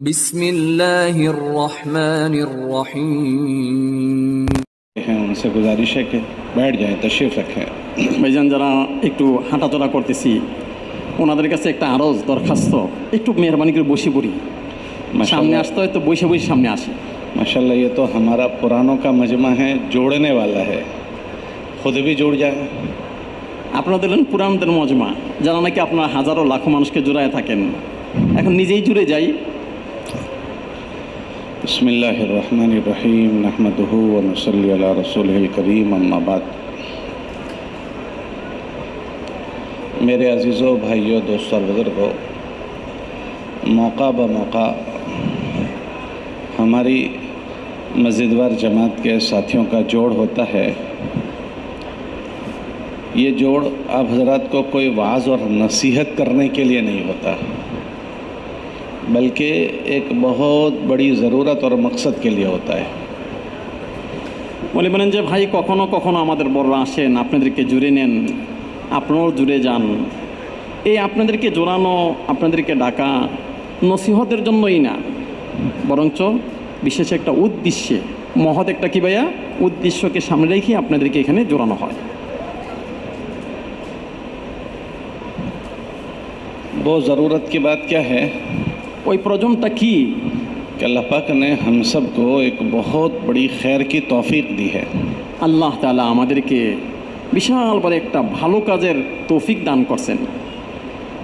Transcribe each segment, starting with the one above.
बिस्मिल्लाहिर रहमानिर रहीम। उनसे गुजारिश है कि बैठ जाएं, तशरीफ़ रखें। ভাইজান যারা একটু হাঁটাচলা করতেছি ওনাদের কাছে একটা আরজ দরখাস্ত, একটু মেহরবানি করে বসে পড়ি। সামনে আসতে হয় তো বসে বসে সামনে আসি। माशाल्लाह ये तो हमारा पुरानों का मजमा है, जोड़ने वाला है, खुद भी जुड़ जाए। আপনারা দিলেন পুরানদের মজমা, যারা নাকি আপনারা হাজারো লাখো মানুষকে জোড়ায় থাকেন, এখন নিজেই জুড়ে যাই। बिस्मिल्लाहिर रहमानिर रहीम, नहमदुहु व नसल्ली अला रसूलिहिल करीम, अम्मा बाद। मेरे अजीज़ों, भाइयों, दोस्तों और बुज़ुर्गों, मौका ब मौका हमारी मस्जिदवार जमात के साथियों का जोड़ होता है। ये जोड़ आप हज़रात को कोई वाज़ और नसीहत करने के लिए नहीं होता, बल्कि एक बहुत बड़ी ज़रूरत और मकसद के लिए होता है। বলে বলেন যে ভাই কখনো কখনো আমাদের বড়রা আসেন, আপনাদেরকে জুড়ে নেন, আপনারাও জুড়ে যান। এই আপনাদেরকে জোড়ানো, আপনাদেরকে ডাকা নসিহতের জন্যই না, বরঞ্চ বিশেষ একটা উদ্দেশ্যে, মহৎ একটা কি ভাইয়া উদ্দেশ্যকে সামনে রেখে আপনাদেরকে এখানে জোড়ানো হয়। वो ज़रूरत की बात क्या है ওই প্রয়োজনটা কি? कि अल्लाह पाक ने हम सब को एक बहुत बड़ी खैर की तौफीक दी है। আল্লাহ তাআলা আমাদেরকে বিশাল বড় একটা ভালো কাজের তৌফিক দান করছেন।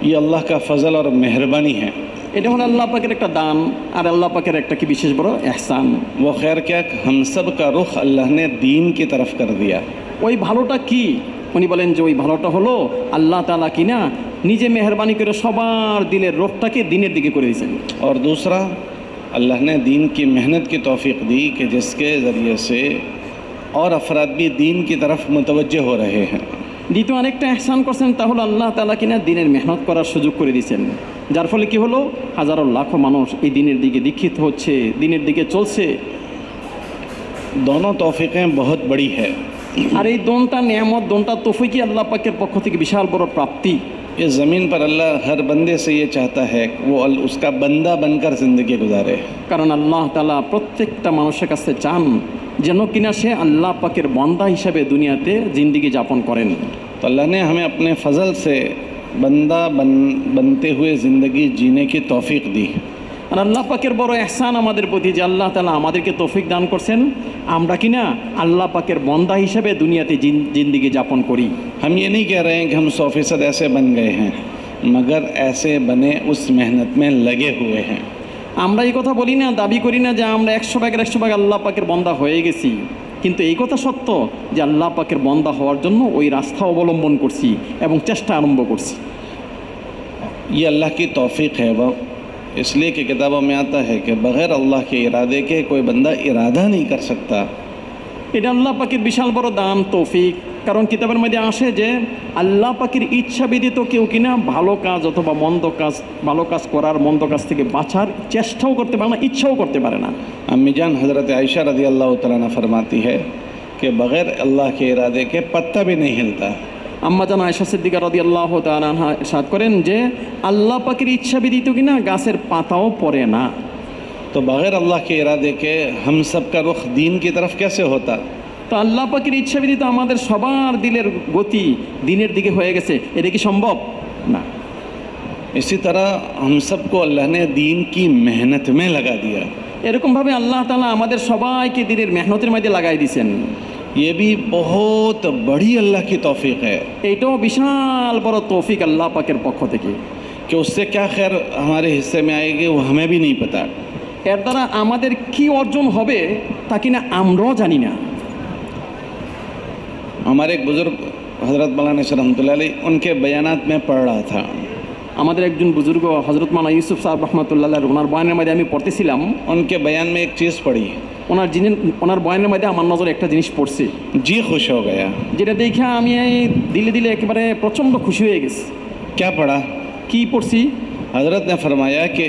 ये अल्लाह का फ़ज़ल और मेहरबानी है। এটা হলো আল্লাহ পাকের একটা দান, আর আল্লাহ পাকের একটা কি বিশেষ বড় ইহসান। वो खैर क्या, हम सब का रुख अल्लाह ने दीन की तरफ कर दिया। ওই ভালোটা কি? উনি বলেন যে ওই ভালোটা হলো আল্লাহ তাআলা কিনা নিজে মেহরবানি করে সবার দিলের রোখটাকে দিনের দিকে করে দিয়েছেন। और दूसरा, अल्लाह ने दीन की मेहनत की तौफीक दी कि जिसके ज़रिए से और अफराद भी दीन की तरफ मुतवज्जे हो रहे हैं। দ্বিতীয় আরেকটা ইহসান করছেন, তা হলো আল্লাহ তাআলা কিনা দিনের মেহনত করার সুযোগ করে দিয়েছেন, যার ফলে কি হলো হাজারো লাখো মানুষ এই দিনের দিকে দীক্ষিত হচ্ছে, দিনের দিকে চলছে। दोनों तौफीक़ें बहुत बड़ी है। আর এই দোনটা নিয়ামত, দোনটা তৌফিকই আল্লাহ পাকের পক্ষ থেকে বিশাল বড় প্রাপ্তি। इस ज़मीन पर अल्लाह हर बंदे से ये चाहता है कि वो उसका बंदा बनकर ज़िंदगी गुजारे। কারণ আল্লাহ তাআলা প্রত্যেকটা মানুষের কাছে চান যেন কিনা সে আল্লাহ পাকের বান্দা হিসাবে দুনিয়াতে জিন্দেগি যাপন করেন। तो अल्लाह ने हमें अपने फ़ज़ल से बंदा बनते हुए ज़िंदगी जीने की तौफीक दी। আর আল্লাহ পাকের বড় ইহসান আমাদের প্রতি যে আল্লাহ তাআলা আমাদেরকে তৌফিক দান করছেন আমরা কিনা আল্লাহ পাকের বান্দা হিসেবে দুনিয়াতে জিন্দেগি যাপন করি। हम ये नहीं कह रहे हैं कि हम 100% ऐसे बन गए हैं, मगर ऐसे बने उस मेहनत में लगे हुए हैं। আমরা এই কথা বলি না, দাবি করি না যে আমরা 100% 100% আল্লাহ পাকের বান্দা হয়ে গেছি, কিন্তু এই কথা সত্য যে আল্লাহ পাকের বান্দা হওয়ার জন্য ওই রাস্তা অবলম্বন করছি এবং চেষ্টা আরম্ভ করছি। ये अल्लाह की तौफीक है। वो इसलिए कि किताबों में आता है कि बग़ैर अल्लाह के इरादे के कोई बंदा इरादा नहीं कर सकता। এটা আল্লাহ পাকের বিশাল বড় দান, তৌফিক। কারণ কিতাবের মধ্যে আসে যে আল্লাহ পাকের ইচ্ছা ব্যতীত কেউ কিনা ভালো কাজ অথবা মন্দ কাজ, ভালো কাজ করার মন্দ কাজ থেকে বাঁচার চেষ্টাও করতে পারে না, ইচ্ছাও করতে পারে না। अम्मी जान हज़रत आयशा रज़ी अल्लाह तआला अन्हा फरमाती है कि बग़ैर अल्लाह के इरादे के पत्ता भी नहीं हिलता। আম্মা জান আয়েশা সিদ্দিকা রাদিয়াল্লাহু তাআলা আনহা ইরশাদ করেন যে আল্লাহ পাকের ইচ্ছা ব্যতীত কিনা গাছের পাতাও পড়ে না। तो बग़ैर अल्लाह के इरादे के हम सब का रुख दीन की तरफ कैसे होता? তো আল্লাহ পাকের ইচ্ছা ব্যতীত আমাদের সবার দিলের গতি দিনের দিকে হয়ে গেছে, এটা কি সম্ভব? না। इसी तरह हम सब को अल्लाह ने दीन की मेहनत में लगा दिया। এরকমভাবে আল্লাহ তাআলা আমাদের সবাইকে দিনের মেহনতের মধ্যে লাগাই দিয়েছেন। ये भी बहुत बड़ी अल्लाह की तौफीक है এইটাও বিশাল বড় তৌফিক আল্লাহ পাকের পক্ষ থেকে। कि उससे क्या खैर हमारे हिस्से में आएगी वो हमें भी नहीं पता। এর দ্বারা আমাদের কি অর্জন হবে তা কিনা আমরাও জানি না। हमारे एक बुज़ुर्ग हज़रत मौलाना रहमतुल्लाह अलैह उनके बयानात में पढ़ रहा था। আমাদের একজন বুজুর্গ হযরত মাওলানা ইউসুফ সাহেব রাহমাতুল্লাহ আলাইহি ওনার বয়ানের মধ্যে আমি পড়তেছিলাম। उनके बयान में एक चीज़ पढ़ी, ওনার বয়ানের মধ্যে আমার নজরে একটা জিনিস পড়ছে, जी खुश हो गया। যেটা দেখে আমি দিলে দিলে একেবারে প্রচণ্ড খুশি হয়ে গেছি। क्या पढ़ा? কি পড়ছি? हज़रत ने फरमाया कि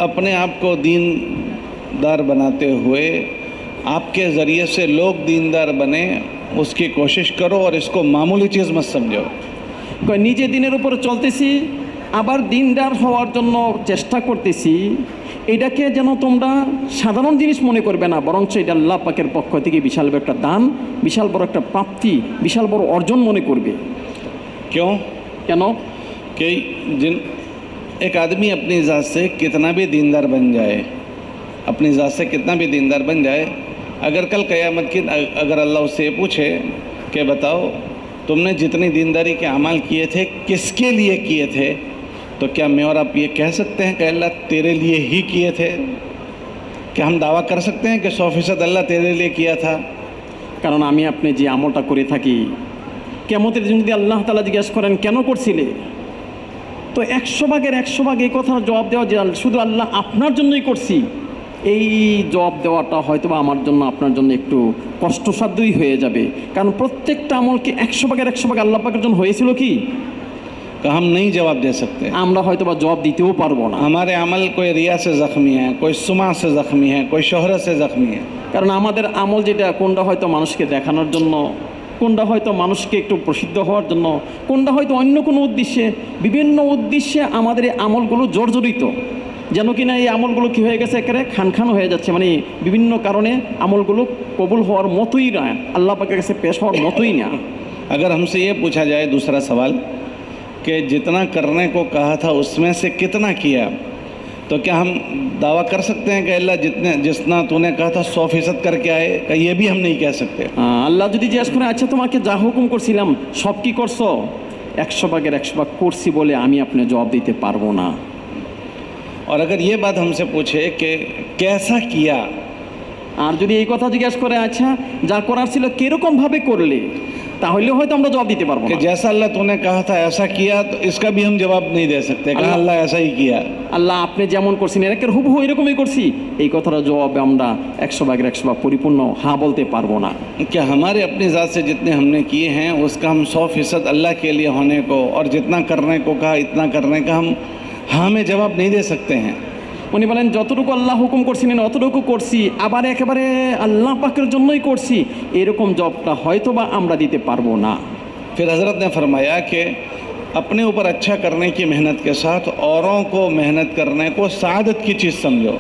अपने आप को दीनदार बनाते हुए आपके ज़रिए से लोग दीनदार बने, उसकी कोशिश करो और इसको मामूली चीज़ मत समझो। নিজে দিনের উপরে চলতেছি, আবার দিনদার হওয়ার জন্য চেষ্টা করতেছি, এটাকে যেন তোমরা সাধারণ জিনিস মনে করবে না, বরঞ্চ এটা আল্লাহ পাকের পক্ষ থেকে বিশাল বড় একটা দান, বিশাল বড় একটা প্রাপ্তি, বিশাল বড় অর্জন মনে করবে। क्यों? কেন? कि जिन एक आदमी अपनी ज़ात से कितना भी दीनदार बन जाए, अपनी ज़ात से कितना भी दीनदार बन जाए, अगर कल क़यामत की अगर अल्लाह उससे पूछे कि बताओ तुमने जितनी दीनदारी के अमाल किए थे किसके लिए किए थे, तो क्या मैं और आप ये कह सकते हैं कि अल्लाह तेरे लिए ही किए थे? क्या हम दावा कर सकते हैं कि 100% अल्लाह तेरे लिए किया था? কারণ আমি আপনি যে আমলটা করে থাকি, কিয়ামতের দিন যদি আল্লাহ তাআলা জিজ্ঞাসা করেন কেন করছিলে, তো 100% এই কথার জবাব দেওয়া যে শুধু আল্লাহ আপনার জন্যই করছি, এই জবাব দেওয়াটা হয়তো বা আমার জন্য আপনার জন্য একটু কষ্টসাধ্যই হয়ে যাবে। কারণ প্রত্যেকটা আমলকে 100% আল্লাহ পাকের জন্য হয়েছিল কি, कि हम नहीं जवाब दे सकते। আমরা হয়তো বা জবাব দিতেও পারবো না। हमारे अमल कोई रिया से ज़ख्मी है, कोई सुमा से ज़ख्मी है, कोई शोहरत से ज़ख्मी है। কারণ আমাদের আমল যেটা, কোনটা হয়তো মানুষকে দেখানোর জন্য, কোনটা হয়তো মানুষকে একটু প্রসিদ্ধ হওয়ার জন্য, কোনটা হয়তো অন্য কোনো উদ্দেশ্যে, বিভিন্ন উদ্দেশ্যে আমাদের এই আমলগুলো জর্জরিত, যেন কিনা এই আমলগুলো কী হয়ে গেছে, একেবারে খান হয়ে যাচ্ছে, মানে বিভিন্ন কারণে আমলগুলো কবুল হওয়ার মতোই না, আল্লাহ পাকের কাছে পেশ হওয়ার মতোই না। अगर हमसे ये पूछा जाए दूसरा सवाल कि जितना करने को कहा था उसमें से कितना किया, तो क्या हम दावा कर सकते हैं कि अल्लाह जितना तूने कहा था 100% करके आए? का ये भी हम नहीं कह सकते। আল্লাহ যদি জিজ্ঞাসা করে আচ্ছা তোমাকে যা হুকুম করছিলাম সব কি করছো, 100% করছি বলে আমি আপনি জবাব দিতে পারবো না। और अगर ये बात हमसे पूछे कि कैसा किया, আর যদি এই কথা জিজ্ঞাসা করে আচ্ছা যা করার ছিল কিরকমভাবে করলে, তাহলে হয়তো আমরা জবাব দিতে পারবো कि না। जैसा अल्लाह तूने कहा था ऐसा किया, तो इसका भी हम जवाब नहीं दे सकते कि अल्लाह ऐसा ही किया। আল্লাহ আপনি যেমন করছেন এর হুবহু এরকমই করছি, এই কথাটা জবাবে আমরা 100% পরিপূর্ণ হ্যাঁ বলতে পারবো না। क्या हमारे अपनी ज़ात से जितने हमने किए हैं उसका हम 100% अल्लाह के लिए होने को, और जितना करने को कहा इतना करने का हम हाँ में जवाब नहीं दे सकते हैं। উনি বলেন যতটুকু আল্লাহ হুকুম করছিলেন অতটুকু করছি, আবার একেবারে আল্লাহ পাকের জন্যই করছি, এরকম জবটা হয়তো বা আমরা দিতে পারবো না। फिर हज़रत ने फरमाया कि अपने ऊपर अच्छा करने की मेहनत के साथ औरों को मेहनत करने को सादत की चीज़ समझो।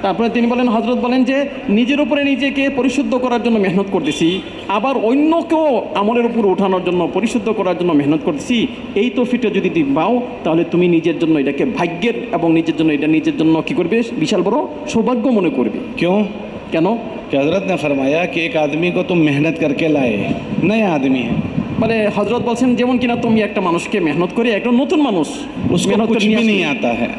তারপরে তিনি বলেন, হযরত বলেন যে নিজের উপরে নিজেকে পরিশুদ্ধ করার জন্য মেহনত করতেছি, আবার অন্যকেও আমলের উপর ওঠানোর জন্য পরিশুদ্ধ করার জন্য মেহনত করতেছি, এই তৌফিকটা যদি তুমি পাও তাহলে তুমি নিজের জন্য এটাকে ভাগ্যের এবং নিজের জন্য এটা নিজের জন্য কী করবে, বিশাল বড় সৌভাগ্য মনে করবে। क्यों? কেন? कि हज़रत ने फरमाया कि एक आदमी को तुम मेहनत करके लाए, नया आदमी है, মানে হযরত বলছেন যেমন কিনা তুমি একটা মানুষকে মেহনত করে, একটা নতুন মানুষ उसको মেহনত করে कुछ নিয়ে भी আসলে, नहीं आता है,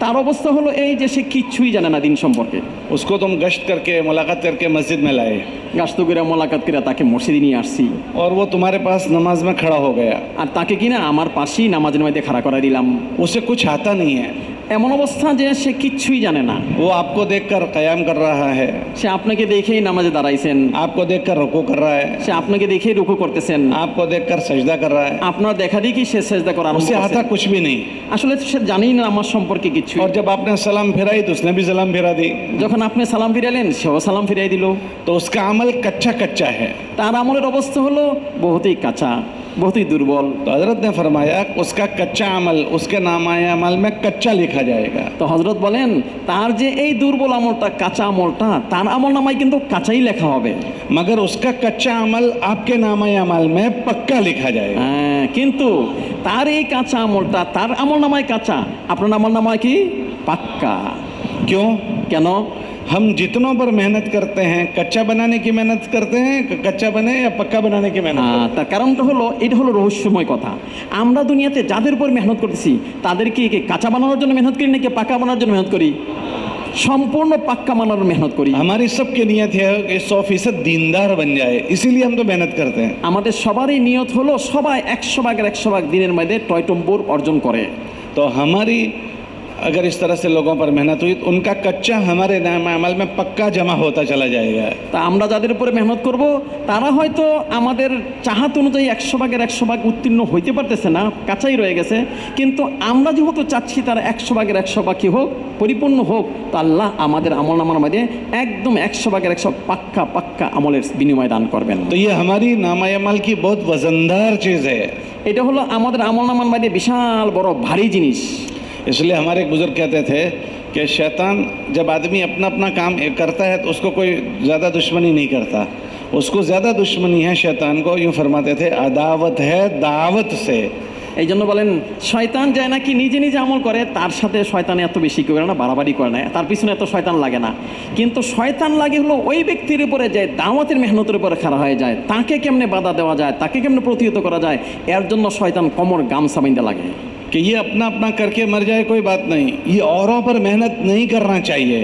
তার অবস্থা হলো এই যে সে কিচ্ছুই জানে না দিন সম্পর্কে। उसको तुम गश्त करके मुलाकात करके मस्जिद में लाए গাছতো করে মোলাকাত করে তাকে মসজিদে নিয়ে আসছি, और वो तुम्हारे पास नमाज में खड़ा हो गया, আর তাকে কিনা আমার পাশেই নামাজের মধ্যে খাড়া করা দিলাম। उसे कुछ आता नहीं है, এমন অবস্থা যে সে কিচ্ছুই জানে না, वो आपको देखकर क़याम कर रहा है, সে আপনাকে দেখেই নামাজে দাঁড়াইছেন, आपको देखकर रुकू कर रहा है, সে আপনাকে দেখেই রুকু করতেছেন, आपको देखकर सजदा कर रहा है, আপনার দেখা দেখি সে সেজদা করা আরম্ভ उसे आता করছে। कुछ भी नहीं, আসলে সে জানেই না আমার সম্পর্কে কিছু। और जब आपने सलाम फिराई तो उसने भी सलाम फिरा दी, যখন আপনি সালাম ফিরাইলেন সেও সালাম ফিরাই দিল। तो उसका अमल कच्चा कच्चा है। তার আমলের অবস্থা হলো বহুতই কাঁচা, বহুতই দুর্বল। तो हजरत ने फरमाया उसका कच्चा अमल उसके नामाए अमल में कच्चा लिखा जाएगा। তো হযরত বলেন তার যে এই দুর্বল আমলটা, কাঁচা আমলটা, তার আমল নামায় কিন্তু কাঁচাই লেখা হবে, मगर उसका कच्चा अमल आपके नामाए अमल में पक्का लिखा जाएगा। হ্যাঁ, কিন্তু তার এই কাঁচা আমলটা তার আমল নামায় কাঁচা, আপনার আমল নামায় কি পাক্কা। क्यों? কেন? हम जितनों पर मेहनत करते हैं, कच्चा बनाने की मेहनत करते हैं, कच्चा बने या पक्का बनाने की मेहनत करते हैं? তার কারণটা হলো এটা হলো রহস্যময় কথা। আমরা দুনিয়াতে যাদের উপর মেহনত করতেছি তাদেরকে কি কাঁচা বানানোর জন্য মেহনত করি নাকি পাকা বানানোর জন্য মেহনত করি? সম্পূর্ণ পাক্কা বানানোর মেহনত করি। हमारी सबकी नियत है कि 100% दीनदार बन जाए, इसीलिए हम तो मेहनत करते हैं। আমাদের सबारই নিয়ত হলো সবাই 100% দিনের মধ্যে টয়টম্বুর অর্জন করে। तो हमारी अगर इस तरह से लोगों पर मेहनत हुई तो उनका कच्चा हमारे नाम अमल में पक्का जमा होता चला जाएगा। তা আমরা যাদের উপরে মেহনত করব তারা হয়তো আমাদের চাহাত অনুযায়ী 100% উত্তীর্ণ হইতে পারতেছে না, কাঁচাই রয়ে গেছে, কিন্তু আমরা যেহেতু চাচ্ছি তারা 100% কি হোক, পরিপূর্ণ হোক, তা আল্লাহ আমাদের আমল নামার মধ্যে একদম 100% পাক্কা আমলের বিনিময় দান করবেন। तो ये हमारी नामाए अमल की बहुत वजनदार चीज़ है। এটা हलो আমাদের আমল নামার মধ্যে বিশাল বড় ভারী জিনিস। इसलिए हमारे एक बुजुर्ग कहते थे कि शैतान जब आदमी अपना अपना काम करता है तो उसको कोई ज़्यादा दुश्मनी नहीं करता, उसको ज़्यादा दुश्मनी है शैतान को, यूँ फरमाते थे, अदावत है दावत से। এই জন্য বলেন শয়তান যায় নাকি নিজে নিজে আমল করে, তার সাথে শয়তান এত বেশি করে না, বাড়াবাড়ি করে না, তার পিছনে এত শয়তান লাগে না। কিন্তু শয়তান লাগে হলো ওই ব্যক্তির উপরে যে দাওয়াতের মেহনতের উপরে খাড়া হয়ে যায়, তাকে কেমনে বাধা দেওয়া যায়, তাকে কেমনে প্রতিহত করা যায়, এর জন্য শয়তান কোমর গামছা বাঁধা লাগে। कि ये अपना अपना करके मर जाए कोई बात नहीं, ये औरों पर मेहनत नहीं करना चाहिए।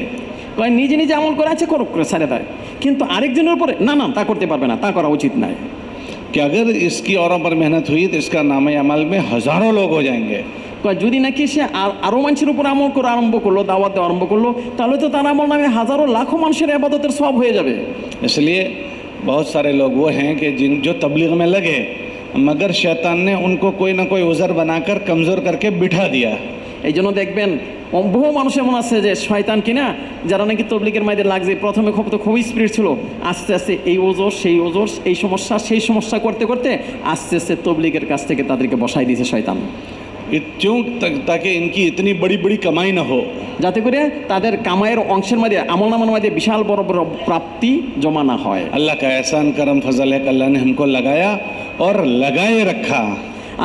নিজে নিজে আমল করে আছে করুক, করে ছেড়ে দেয়, কিন্তু আরেকজনের উপরে না না তা করতে পারবে না, তা করা উচিত নয়। कि अगर इसकी औरों पर मेहनत हुई तो इसका नाम अमल में हज़ारों लोग हो जाएंगे। যদি নাকি সে আরও মানুষের উপর আমল করে আরম্ভ করলো, দাওয়াত দেওয়া আরম্ভ করলো, তাহলে তো তার আমল নামে হাজারো লাখো মানুষের ইবাদতের সওয়াব হয়ে যাবে। इसलिए बहुत सारे लोग वो हैं कि जो तबलीग में लगे मगर शैतान ने उनको कोई ना कोई उज़र बनाकर कमज़ोर करके बिठा दिया। এই জন্য দেখবেন বহু মানুষ এমন আছে যে শয়তান কিনা, যারা নাকি তবলিগের মাঝে লাগছে, প্রথমে খুবই স্পিরিট ছিল, আস্তে আস্তে এই ওজোর সেই ওজোর, এই সমস্যা সেই সমস্যা করতে করতে আস্তে আস্তে তবলিগের কাছ থেকে তাদেরকে বসাই দিয়েছে শয়তান। क्यों? ताकि इनकी इतनी बड़ी बड़ी कमाई ना हो, যাতে করে তাদের কামাইয়ের অংশের মধ্যে আমলনামার মধ্যে বিশাল বড় বড় প্রাপ্তি জমা না হয়। अल्लाह का एहसान करम फजल है कि अल्लाह ने हमको लगाया और लगाए रखा।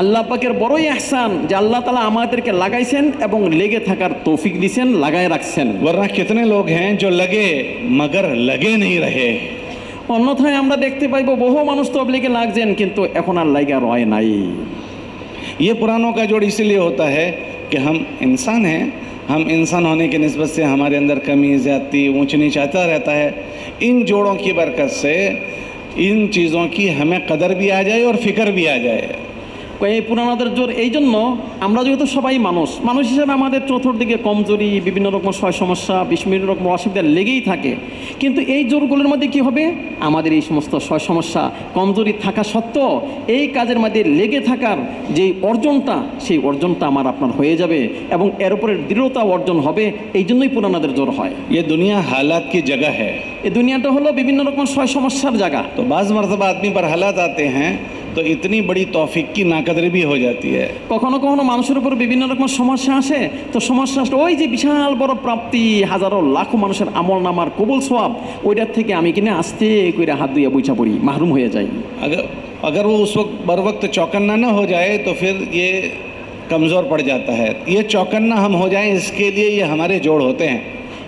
আল্লাহ পাকের বড়ই ইহসান যে আল্লাহ তাআলা আমাদেরকে লাগাইছেন এবং লেগে থাকার তৌফিক দিয়েছেন, লাগায় রাখছেন। वरना कितने लोग हैं जो लगे मगर लगे नहीं रहे। অন্যথায় আমরা দেখতে পাইব বহু মানুষ তবলিগে লাগছেন কিন্তু এখন আর লাগা রয় নাই। ये पुरानों का जोड़ इसीलिए होता है कि हम इंसान हैं, हम इंसान होने की निस्बत से हमारे अंदर कमी ज़्यादती ऊंच नीच आता रहता है। इन जोड़ों की बरकत से इन चीज़ों की हमें कदर भी आ जाए और फ़िक्र भी आ जाए। এই পুরানোদের জোর এই জন্য আমরা যেহেতু সবাই মানুষ হিসেবে আমাদের চতুর্দিকে কমজোরি, বিভিন্ন রকম সমস্যা, বিভিন্ন রকম অসুবিধা লেগেই থাকে। কিন্তু এই জোরগুলোর মধ্যে কি হবে, আমাদের এই সমস্ত সমস্যা কমজোরি থাকা সত্ত্বেও এই কাজের মধ্যে লেগে থাকার যেই অর্জনটা, সেই অর্জনটা আমার আপনার হয়ে যাবে এবং এর উপরে দৃঢ়তা অর্জন হবে। এই জন্যই পুরানোদের জোর হয়। ये दुनिया हालात की जगह है। এই দুনিয়াটা হলো বিভিন্ন রকম সমস্যার জায়গা। तो बाज़ मरतबा आदमी पर हालात आते हैं तो इतनी बड़ी तौफीक की नाकदरी भी हो जाती है। কখনো কখনো মানুষের উপর বিভিন্ন রকম সমস্যা আসে, তো সমস্যা আসলে ওই যে বিশাল বড় প্রাপ্তি, হাজারো লাখো মানুষের আমল নামার কবুল সওয়াব, ওইটার থেকে আমি কিনে আস্তে করে হাত ধুইয়া বুঝা পড়ি, মাহরুম হয়ে যাই। अगर वो उस वक्त बर वक्त चौकन्ना न हो जाए तो फिर ये कमज़ोर पड़ जाता है। ये चौकन्ना हम हो जाएं, इसके लिए ये हमारे जोड़ होते हैं।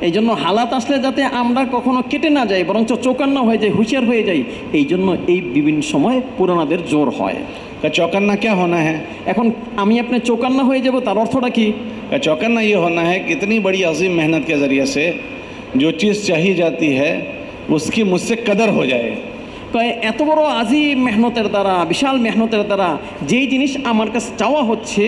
এই জন্য হালাত আসলে যাতে আমরা কখনো কেটে না যাই, বরঞ্চ চৌকান্না হয়ে যাই, হুঁশিয়ার হয়ে যাই, এই জন্য এই বিভিন্ন সময় পুরানাদের জোর হয়। का चौकन्ना क्या होना है? এখন আমি আপনি চৌকান্না হয়ে যাব, তার অর্থটা কি? का चौकन्ना ये होना है कि इतनी बड़ी अजीम मेहनत के ज़रिए से जो चीज़ चाहिए जाती है उसकी मुझसे कदर हो जाए। এত বড় আজিম মেহনতের দ্বারা, বিশাল মেহনতের দ্বারা যেই জিনিস আমার কাছে চাওয়া হচ্ছে,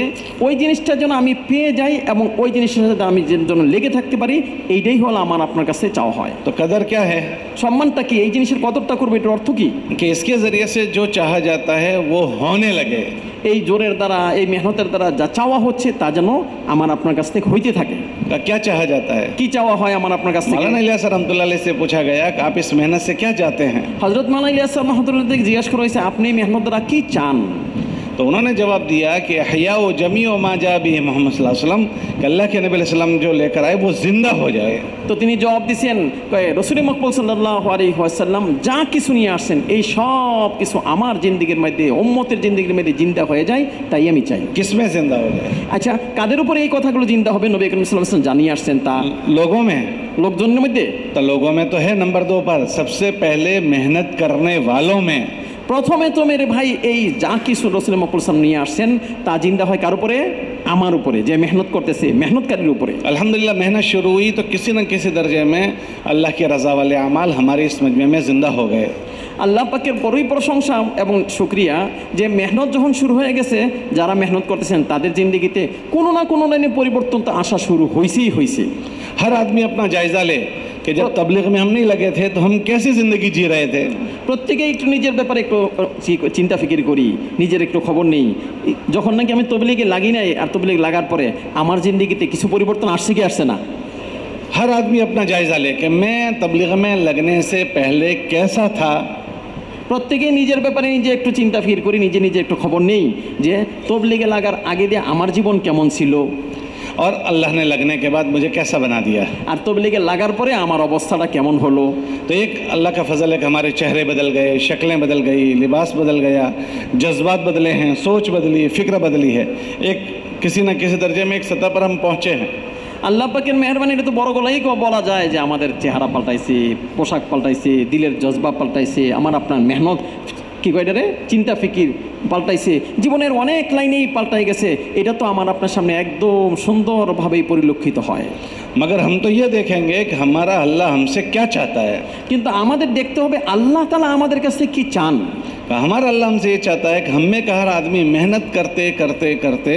ওই জিনিসটা যেন আমি পেয়ে যাই এবং ওই জিনিসের সাথে আমি যেন লেগে থাকতে পারি, এইটাই হলো আমার আপনার কাছে চাওয়া হয়। तो कदर क्या है? সম্মানটা কি? এই জিনিসের কদরটা করবে, এটার অর্থ কি? कि इसके ज़रिए से जो चाहा जाता है वो होने लगे। এই জোরের দ্বারা, এই মেহনতের দ্বারা যা চাওয়া হচ্ছে তা যেন আমার আপনার কাছ থেকে হইতে থাকে। का क्या चाहा जाता है? কি চাওয়া হয় আমার আপনার কাছ থেকে? मौलाना इलियास रहमतुल्लाह अलैह से पूछा गया कि आप इस मेहनत से क्या चाहते हैं? হযরত মাওলানা ইলিয়াস রহমাতুল্লাহ থেকে জিজ্ঞাসা করা হয়েছে, আপনি মেহনত দ্বারা কি চান? तो उन्होंने जवाब दिया कि हया व जमी व मा जा भी मोहम्मद सल्लल्लाहु अलैहि वसल्लम कि अल्लाह के नबी अलैहि सल्लम जो लेकर आए वो जिंदा हो जाए। তো তিনি জবাব দিয়েছেন, রাসূল মকবুল সাল্লাল্লাহু আলাইহি ওয়াসাল্লাম যা কিছু নিয়ে আসছেন এই সব কিছু আমার জিন্দেগির মধ্যে, উম্মতের জিন্দেগির মধ্যে জিন্দা হয়ে যায়, তাই আমি চাই। किसमें जिंदा हो जाए? আচ্ছা, কাদের উপরে এই কথাগুলো জিন্দা হবে নবী করিম সাল্লাল্লাহু আলাইহি ওয়াসাল্লাম জানিয়ে আসছেন? তা लोगों में। লোকজনের মধ্যে? तो लोगों में तो है नंबर 2 पर, सबसे पहले मेहनत करने वालों में। প্রথমে তো মেরে ভাই এই যা কিছু রাসূল মকবুল সাল্লাল্লাহু নিয়ে আসছেন তা জিন্দা হয় কার উপরে? আমার উপরে, যে মেহনত করতেছে, মেহনতকারীর উপরে। अल्हम्दुलिल्लाह मेहनत शुरू हुई तो किसी न किसी दर्जे में अल्लाह की रज़ा वाले अमाल हमारे इस मजमे में ज़िंदा हो गए। আল্লাহ পাকের বড়ই প্রশংসা এবং শুকরিয়া যে মেহনত যখন শুরু হয়ে গেছে, যারা মেহনত করতেছেন তাদের জিন্দেগিতে কোনো না কোনো লাইনে পরিবর্তন তো আসা শুরু হয়েছেই হয়েছে। हर आदमी अपना जायज़ा ले कि जब तबलीग में हम नहीं लगे थे तो हम कैसी ज़िंदगी जी रहे थे। প্রত্যেকে একটু নিজের ব্যাপারে একটু চিন্তা ফিকির করি, নিজের একটু খবর নেই। যখন নাকি আমি তবলিগে লাগি নাই আর তবলিগ লাগার পরে আমার জিন্দেগিতে কিছু পরিবর্তন আসছে কি আসছে না? हर आदमी अपना जायज़ा ले कि मैं तबलीग में लगने से पहले कैसा था। প্রত্যেকেই নিজের ব্যাপারে নিজে একটু চিন্তা ফিকির করি, নিজে নিজে একটু খবর নেই যে তবলিগে লাগার আগে দিয়ে আমার জীবন কেমন ছিল। और अल्लाह ने लगने के बाद मुझे कैसा बना दिया। আর তবলিগে লাগার পরে আমার অবস্থাটা কেমন হলো। तो एक अल्लाह का फजल है कि हमारे चेहरे बदल गए, शक्लें बदल गई, लिबास बदल गया, जज्बात बदले हैं, सोच बदली, फ़िक्र बदली है। एक किसी न किसी दर्जे में एक सतह पर हम पहुँचे हैं। আল্লাহ পাকের মেহেরবানি, এটা তো বড় গলাই বলা যায় যে আমাদের চেহারা পাল্টাইছে, পোশাক পাল্টাইছে, দিলের জজবা পাল্টাইছে, আমার আপনার মেহনত কী কয় রে চিন্তা ফিকির পাল্টাইছে, জীবনের অনেক লাইনেই পাল্টাই গেছে। এটা তো আমার আপনার সামনে একদম সুন্দরভাবেই পরিলক্ষিত হয়। मगर हम तो ये देखेंगे कि हमारा अल्लाह हमसे क्या चाहता है। কিন্তু আমাদের দেখতে হবে আল্লাহ তাআলা আমাদের কাছে কি চান। हमारा अल्लाह हमसे ये चाहता है कि हम में का हर आदमी मेहनत करते करते करते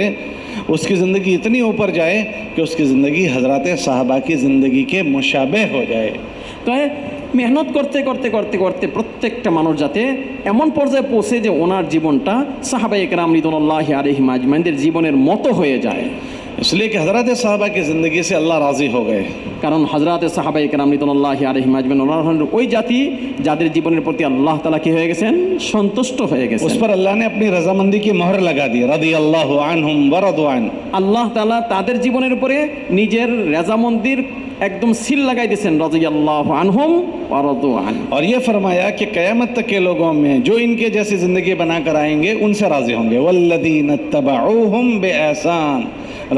उसकी ज़िंदगी इतनी ऊपर जाए कि उसकी ज़िंदगी हज़रात साहबा की ज़िंदगी के मुशाबे हो जाए। তো মেহনত করতে করতে করতে করতে প্রত্যেকটা মানুষ যাতে এমন পর্যায়ে পৌঁছে যে ওনার জীবনটা সাহাবায়ে কেরাম রিদওয়ানুল্লাহি আলাইহিম আজমাইনদের জীবনের মতো হয়ে যায়। इसलिए कि हज़रत साहबा की ज़िंदगी से अल्लाह राज़ी हो गए। কারণ হযরত সাহাবায়ে কেরাম রিদওয়ানুল্লাহি আলাইহিম আজমাইন ওনারা হলেন ওই জাতি যাদের জীবনের প্রতি আল্লাহ তাআলা কি হয়ে গেছেন, সন্তুষ্ট হয়ে গেছেন। उस पर अल्लाह ने अपनी रज़ामंदी की मोहर लगा दी, रज़ियल्लाहु अन्हुम व रदू अन। আল্লাহ তাআলা তাদের জীবনের উপরে নিজের রেজামন্দির একদম সিল লাগাই দিয়েছেন, রাদিয়াল্লাহু আনহুম ওয়া রাদু আন। और ये फरमाया कि क़यामत तक के लोगों में जो इनके जैसी ज़िंदगी बनाकर आएंगे उनसे राज़ी होंगे। वल्लज़ीना तबऊहुम बिएहसान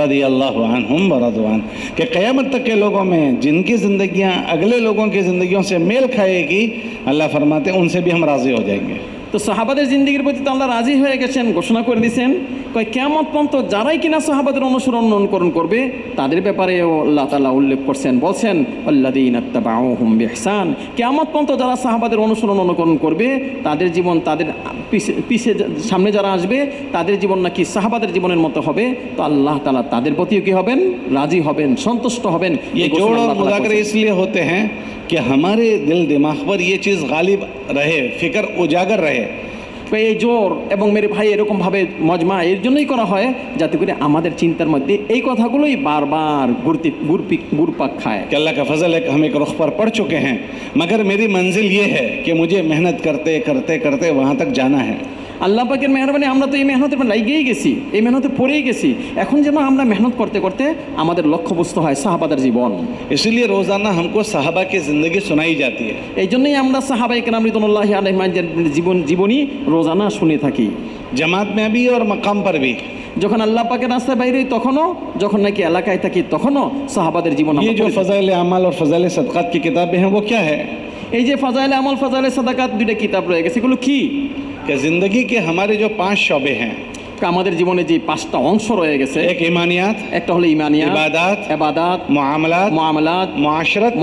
रज़ियल्लाहु अन्हुम व रदू अन। कि क़यामत तक के लोगों में जिनकी ज़िंदगियाँ अगले लोगों की ज़िंदगियों से मेल खाएगी, अल्लाह फरमाते हैं उनसे भी हम राज़ी हो जाएंगे। তো সাহাবাদের জিন্দেগির প্রতি তো আল্লাহ রাজি হয়ে গেছেন, ঘোষণা করে দিয়েছেন কয় কিয়ামত পর্যন্ত যারাই কিনা সাহাবাদের অনুসরণ অনুকরণ করবে তাদের ব্যাপারেও আল্লাহ তাআলা উল্লেখ করছেন, বলছেন আল্লাযীনা তাবাউহুম বিইহসান। কিয়ামত পর্যন্ত যারা সাহাবাদের অনুসরণ অনুকরণ করবে তাদের জীবন, তাদের পিছে সামনে যারা আসবে তাদের জীবন নাকি সাহাবাদের জীবনের মতো হবে। তো আল্লাহ তাআলা তাদের প্রতিও কি হবেন, রাজি হবেন, সন্তুষ্ট হবেন। ये जोड़ और मुज़ाकरे इसलिए होते हैं कि हमारे दिल दिमाग पर ये चीज़ गालिब रहे, फ़िक्र उजागर रहे। এই জোর এবং মেরে ভাই এরকমভাবে মজমা এর জন্যই করা হয় যাতে করে আমাদের চিন্তার মধ্যে এই কথাগুলোই বারবার ঘুরপাক খায়। कि अल्लाह का फजल है कि हम एक रुख पर पढ़ चुके हैं, मगर मेरी मंजिल ये है कि मुझे मेहनत करते करते करते वहाँ तक जाना है। আল্লাহ পাকের মেহরবানি, আমরা তো এই মেহনতের লাগিয়েই গেছি, এই মেহনতে পড়েই গেছি। এখন যেন আমরা মেহনত করতে করতে আমাদের লক্ষ্যবস্তু হয় সাহাবাদের জীবন। इसलिए रोज़ाना हमको साहबा की ज़िंदगी सुनाई जाती है। এই জন্যই আমরা সাহাবায়ে কেরাম রিদওয়ানুল্লাহি আলাইহিম জীবনী রোজানা শুনে থাকি, जमात में भी और मकाम पर भी। যখন আল্লাহ পাকের রাস্তায় বাইরে হই তখনও, যখন নাকি এলাকায় থাকি তখনও সাহাবাদের জীবন। ये जो फ़ज़ाइल अमाल और फ़ज़ाइल सदक़ात की किताबें हैं वो क्या है? এই যে ফাজাইলে আমল ফাজাইলে সাদাকাত দুইটা কিতাব রয়ে গেছে, এগুলো কি? कि ज़िंदगी के हमारे जो 5 शोबे हैं, আমাদের জীবনে যে 5টা অংশ রয়ে গেছে, एक ईमानियात, একটা হলো ইমানিয়াত, ইবাদত, मुआमलात, मुआशरत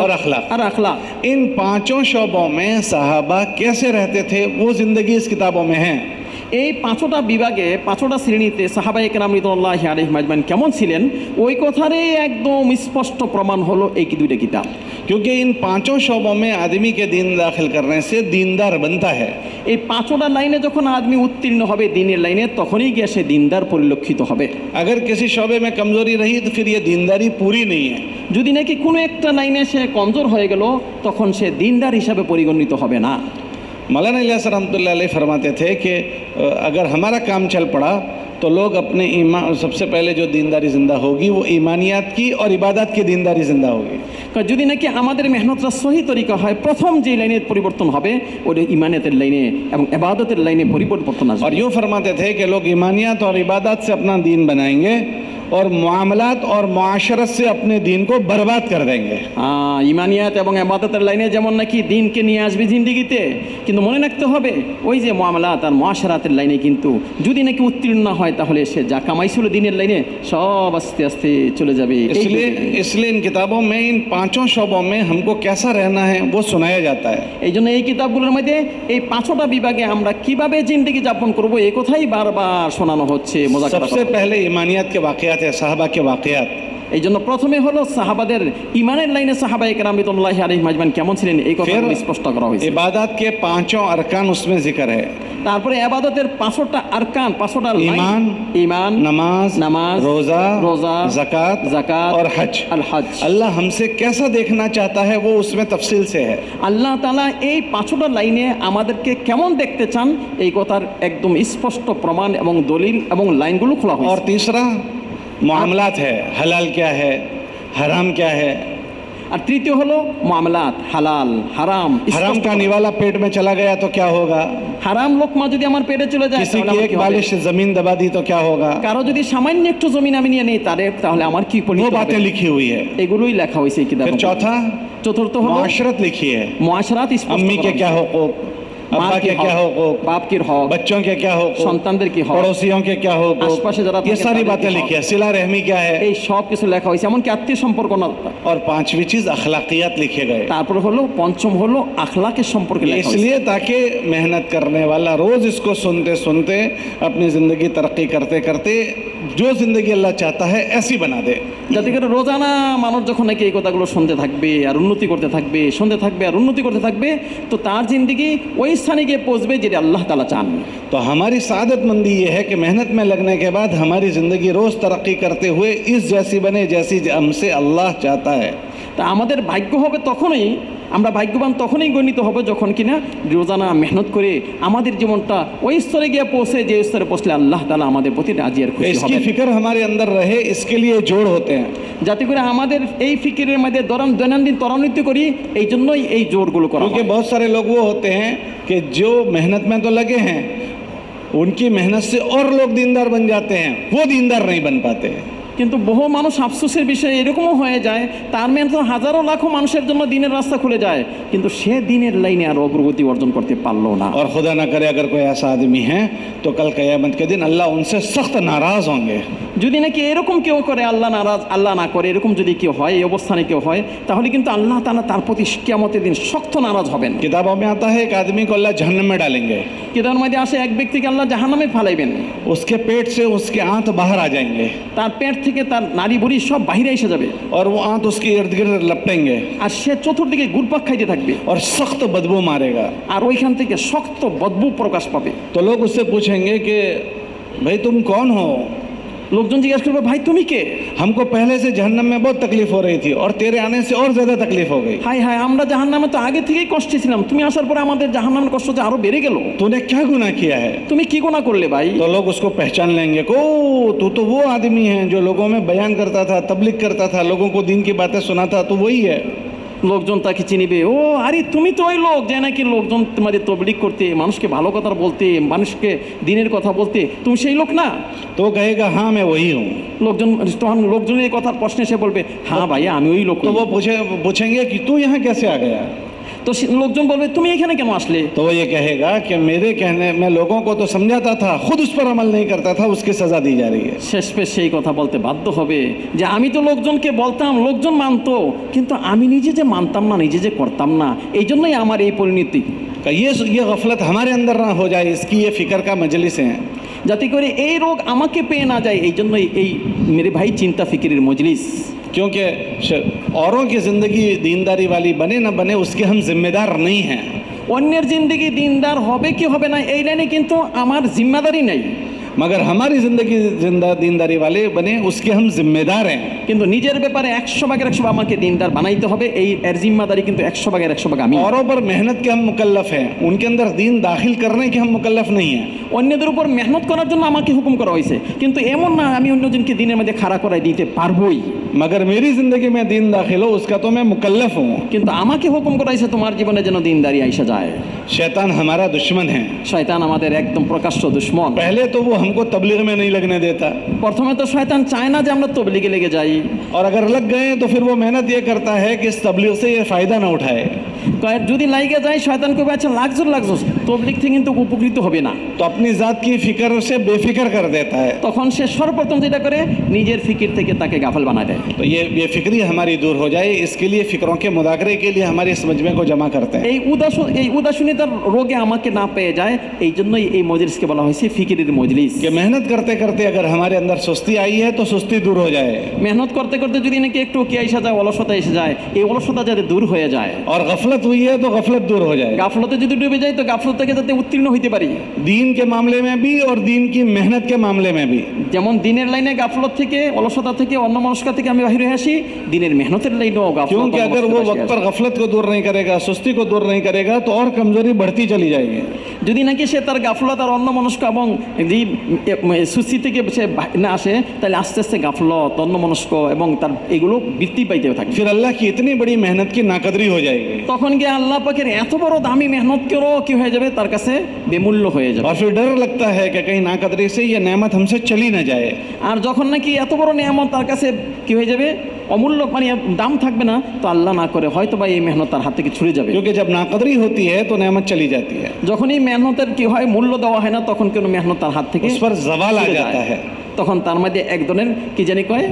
और अखलाक। और अखलाक। इन 5 शोबों में साहबा कैसे रहते थे वो ज़िंदगी इस किताबों में है। এই 5টা বিভাগে 5টা শ্রেণীতে সাহাবায়ে কেরাম রিদওয়ানুল্লাহি আলাইহিম আজমাইন কেমন ছিলেন ওই কথারই একদম স্পষ্ট প্রমাণ হলো এই দুইটা কিতাব। क्योंकि इन 5 शोबों में आदमी के दीन दाखिल करने से दीनदार बनता है। এই 5টা লাইনে যখন আদমি উত্তীর্ণ হবে দিনের লাইনে, তখনই গিয়ে সে দিনদার পরিলক্ষিত হবে। अगर किसी शोबे में कमज़ोरी रही तो फिर ये दीनदारी पूरी नहीं है। যদি নাকি কোনো একটা লাইনে সে কমজোর হয়ে গেল তখন সে দিনদার হিসাবে পরিগণিত হবে না। मौलाना इलियास रहमतुल्लाह अलैह फरमाते थे कि अगर हमारा काम चल पड़ा तो लोग अपने ईमान, सबसे पहले जो दीनदारी ज़िंदा होगी वो ईमानियात की और इबादत की दीनदारी ज़िंदा होगी। যদি নাকি আমাদের মেহনতটা সহি তরিকা হয়, প্রথম যে লাইনের পরিবর্তন হবে ওটা ইমানিয়াতের লাইনে এবং ইবাদতের লাইনে পরিবর্তন আসবে। और यूँ फरमाते थे कि लोग ईमानियात और इबादत से अपना दीन बनाएंगे और मुआमलात और मुआशरत से अपने दीन को बर्बाद कर देंगे। ইমানিয়াত এবং ইবাদতের লাইনে যেমন নাকি দিনকে নিয়ে আসবে জিন্দেগিতে, কিন্তু মনে রাখতে হবে ওই যে মুআমলাত আর মুআশারাতের লাইনে কিন্তু যদি নাকি উত্তীর্ণ না হয় তাহলে সে যা কামাইছিল দিনের লাইনে সব আস্তে আস্তে চলে যাবে। इसलिए इन किताबों में इन 5 शोबों में हमको कैसा रहना है वो सुनाया जाता है। এই জন্য এই কিতাবগুলোর মধ্যে এই 5টা বিভাগে আমরা কিভাবে জিন্দেগি যাপন করব এই কথাই বারবার শোনানো হচ্ছে। सबसे पहले ईमानियात के वाक़यात है, साहबा के वाक़यात। এই জন্য প্রথমে হলো সাহাবাদের ইমানের লাইনে সাহাবায়ে কেরাম রিদওয়ানুল্লাহি আলাইহিম আজমাইন কেমন ছিলেন এই কথা স্পষ্ট করা হয়েছে। इबादत के 5 अरकान उसमें जिक्र है। তারপরে ইবাদতের 5টা আরকান, 5টা ईमान, नमाज, रोज़ा, ज़कात और हज। अल्लाह हमसे कैसा देखना चाहता है वो उसमें तफसील से है। আল্লাহ তাআলা এই 5টা লাইনে আমাদেরকে কেমন দেখতে চান এই কথার একদম স্পষ্ট প্রমাণ এবং দলিল এবং লাইনগুলো খোলা হয়েছে। और तीसरा मामलात है, हलाल क्या है, हराम क्या है। আর তৃতীয় হলো মামলাত, হালাল হারাম। हराम का निवाला पेट में चला गया तो क्या होगा, হারাম লোকমা যদি আমার পেটে চলে যায় किसी তাহলে की আমার एक কি হবে? बालिश जमीन दबा दी तो क्या होगा। কারো যদি সামান্য একটু জমিন আমি নিয়ে নেই তাহলে আমার কি वो পরিণতি হবে? बातें लिखी हुई है। এগুলোই লেখা হয়েছে এই কিতাবে। फिर चौथा, চতুর্থ হলো मुआशरत लिखी है। মুআশারাত স্পষ্ট अम्मी के করা। क्या हुकूक, अब्बा माँ के की क्या हक, हुकूक, बाप की हक, बच्चों के क्या हुकूक, সন্তানদের কি হক, पड़ोसियों के क्या आसपास যারা हुकूक, ये থাকে सारी তাদের बातें কি लिखी हक। है। सिला रहमी क्या है, এই সব কিছু লেখা হয়েছে, এমনকি আত্মীয় সম্পর্ক না। और पांचवी चीज अखलाकियात लिखे गए। তারপরে হলো পঞ্চম হলো আখলাকের সম্পর্কে লেখা হয়েছে। इसलिए ताकि मेहनत करने वाला रोज इसको सुनते सुनते अपनी जिंदगी तरक्की करते करते जो जिंदगी अल्लाह चाहता है ऐसी बना दे। যাতে করে রোজানা মানুষ যখন নাকি এই কথাগুলো শুনতে থাকবে আর উন্নতি করতে থাকবে, শুনতে থাকবে আর উন্নতি করতে থাকবে, তো তার জিন্দেগি ওই স্থানে গিয়ে পৌঁছবে যেটা আল্লাহ তাআলা চান। तो हमारी सादतमंदी ये है कि मेहनत में लगने के बाद हमारी ज़िंदगी रोज़ तरक्की करते हुए इस जैसी बने जैसी हमसे अल्लाह चाहता है। তা আমাদের ভাগ্য হবে তখনই, আমরা ভাগ্যবান তখনই গণিত হবে যখন কিনা রোজানা মেহনত করে আমাদের জীবনটা ওই স্তরে গিয়ে পৌঁছে যে স্তরে পৌঁছলে আল্লাহ তাআলা আমাদের প্রতি রাজি আর খুশি इसकी হবেন। फिक्र हमारे अंदर रहे, इसके लिए जोड़ होते हैं। যাতে করে আমাদের এই ফিকিরের মধ্যে দৈনন্দিন ত্বরান্বিত করি, এই জন্যই এই জোরগুলো করা क्योंकि হয়। बहुत सारे लोग वो होते हैं कि जो मेहनत में तो लगे हैं, उनकी मेहनत से और लोग दीनदार बन जाते हैं, वो दीनदार नहीं बन पाते। কিন্তু বহু মানুষ আফসোসের বিষয় এরকমও হয়ে যায়, তার মেহনত হাজারো লাখো মানুষের জন্য দিনের রাস্তা খুলে যায়, কিন্তু সে দিনের লাইনে আর অগ্রগতি অর্জন করতে পারলো না। और खुदा ना करे अगर कोई ऐसा आदमी है तो कल क़यामत के दिन अल्लाह उनसे सख्त नाराज़ होंगे। যদি নাকি এরকম কেউ করে, আল্লাহ নারাজ, আল্লাহ না করে এরকম যদি কেউ হয়, এই অবস্থানে কেউ হয়, তাহলে কিন্তু আল্লাহ তাআলা তার প্রতি কিয়ামতের দিন শক্ত নারাজ হবেন। किताबों में आता है एक आदमी को अल्लाह जहन्नम में डालेंगे, কিতাবের মধ্যে আসে এক ব্যক্তিকে আল্লাহ জাহান্নামে ফালাইবেন, उसके पेट से उसके आंत बाहर आ जाएंगे তার পেট থেকে তার নারী বুড়ি সব বাইরে এসে যাবে, और वो आंत उसके इर्द गिर्द लपटेंगे আর সে চতুর্দিকে ঘুরপাক খাইতে থাকবে, और सख्त बदबू मारेगा। আর ওইখান থেকে শক্ত বদবু প্রকাশ পাবে। तो लोग उससे पूछेंगे कि भाई तुम कौन हो। লোকজন জিজ্ঞাসা করবে, ভাই তুমি কে? हमको पहले से जहन्नम में बहुत तकलीफ हो रही थी और तेरे आने से और ज़्यादा तकलीफ हो गई। হাই হাই, আমরা জাহান্নামে তো আগে থেকেই কষ্টে ছিলাম, তুমি আসার পরে আমাদের জাহান্নামের কষ্ট যে আরো বেড়ে গেল। तूने क्या गुनाह किया है। তুমি কি গুনাহ করলে ভাই? तो लोग उसको पहचान लेंगे को तू तो वो आदमी है जो लोगों में बयान करता था, तबलीग करता था, लोगों को दीन की बातें सुनाता, तो वही है। লোকজন তাকে চিনিবে, ও আরে তুমি তো ওই লোক যে নাকি লোকজন তোমাদের তবলিগ করতে, মানুষকে ভালো কথা বলতে, মানুষকে দিনের কথা বলতে, তুমি সেই লোক না? तो वो कहेगा हाँ मैं वही हूँ। তখন লোকজনের এই কথার প্রশ্নে সে বলবে, হ্যাঁ ভাইয়া আমি ওই লোক। तो वो पूछेंगे कि तू यहाँ कैसे आ गया। তো লোকজন বলবে, তুমি এখানে কেন আসলে? तो वो ये कहेगा कि मेरे कहने मैं लोगों को तो समझाता था, खुद उस पर अमल नहीं करता था, उसकी सज़ा दी जा रही है। শেষ পেশ সেই কথা বলতে বাধ্য হবে যে আমি তো লোকজনকে বলতাম, লোকজন মানতো, কিন্তু আমি নিজে যে মানতাম না, নিজে যে করতাম না, এই জন্যই আমার এই পরিণতি। ये गफलत हमारे अंदर ना हो जाए, इसकी ये फ़िक्र का मजलिस है। যাতে করে এই রোগ আমাকে পেয়ে না যায়, এই জন্যই এই মেরে ভাই চিন্তা ফিকিরের মজলিস। क्योंकि औरों की ज़िंदगी दीनदारी वाली बने ना बने उसके हम जिम्मेदार नहीं हैं। অন্যের জিন্দগি দিনদার হবে কি হবে না এই লাইনে কিন্তু আমার জিম্মাদারি নেই, मगर हमारी ज़िंदगी दीनदारी वाले बने उसके हम जिम्मेदार हैं। কিন্তু নিজের ব্যাপারে 100% আমাকে দিনদার বানাইতে হবে, এই এর জিম্মাদারি কিন্তু 100% আমি। औरों पर मेहनत के हम मुकल्लफ हैं, उनके अंदर दीन दाखिल करने के हम मुकल्लफ नहीं हैं। অন্যদের উপর মেহনত করার জন্য আমাকে হুকুম করা হয়েছে, কিন্তু এমন না আমি অন্যজনকে দিনের মধ্যে খাড়া করাই দিতে পারবোই। मगर मेरी ज़िंदगी में दीन दाखिल हो उसका तो मैं मुकल्लफ हूँ। কিন্তু আমাকে হুকুম করা হয়েছে তোমার জীবনে যেন দিনদারি আইসা যায়। शैतान हमारा दुश्मन है। শয়তান আমাদের একদম প্রকাশ্য দুশমন। पहले तो वो हमको तबलीग में नहीं लगने देता, প্রথমে তো শয়তান চায় না যে আমরা তবলিগে লেগে যাই, और अगर लग गए तो फिर वो मेहनत ये करता है कि इस तबलीग से ये फ़ायदा ना उठाए। যদি লাইগে যায় শয়তান কবে, আচ্ছা লাগজোর তবলিগ থেকে কিন্তু উপকৃত হবে না, तो अपनी ज़ात की फ़िक्र से बेफिक्र कर देता है। তখন সে সর্বপ্রথম যেটা করে নিজের ফিকির থেকে তাকে গাফল বানায় দেয়। तो ये फ़िक्री हमारी दूर हो जाए, इसके लिए फ़िक्रों के मुदाखरे के लिए हमारे इस मजमे को जमा करते हैं। এই উদাসীনতার রোগে আমাকে না পেয়ে যায়, এই জন্যই এই মজলিসকে বলা হয়েছে ফিকিরের মজলিস। कि मेहनत करते करते अगर हमारे अंदर सुस्ती आई है तो सुस्ती दूर हो जाए, মেহনত করতে করতে যদি নাকি একটু কি এসে যায়, অলসতা এসে যায়, এই অলসতা যাতে দূর হয়ে যায়। और गफलत हुई है तो गफलत दूर हो जाए। গাফলতে যদি ডুবে যায় তো গাফলত গাফলত থেকে যাতে উত্তীর্ণ হইতে পারি। दीन के मामले में भी और दीन की मेहनत के मामले में भी। যেমন দিনের লাইনে গাফলত থেকে, অলসতা থেকে, অন্যমনস্কতা থেকে আমি বাহির হয়ে আসি, দিনের মেহনতের লাইনেও গাফলত। क्योंकि अगर वो वक्त पर गफलत को दूर नहीं करेगा, सुस्ती को दूर नहीं करेगा, तो और कमजोरी बढ़ती चली जाएगी। যদি নাকি সে তার গাফলত আর অন্যমনস্ক এবং সুস্থি থেকে সে না আসে, তাহলে আস্তে আস্তে গাফলত, অন্যমনস্ক এবং তার এগুলো বৃদ্ধি পাইতে থাকে। फिर अल्लाह की इतनी बड़ी मेहनत की नाकदरी हो जाएगी, তখন গিয়ে আল্লাহ পাকের এত বড় দামি মেহনত কেও কি হয়ে যাবে, তার কাছে বেমূল্য হয়ে যাবে। और फिर डर लगता है कि कहीं नाकदरी से ये नेमत हमसे चली न जाए। আর যখন নাকি এত বড় নিয়ামত তার কাছে কি হয়ে যাবে, অমূল্য, মানে দাম থাকবে না, তো আল্লাহ না করে হয়তো বা এই মেহনত তার হাত থেকে ছুটে যাবে। क्योंकि जब नाकदरी होती है तो नेमत चली जाती है, যখন এই মেহনতের কি হয়, মূল্য দেওয়া হয় না, তখন কোনো মেহনত তার হাত থেকে उस पर जवाल आ ছুটে जाता যায়। है। তখন তার মধ্যে এক ধরনের কি জানি কয়,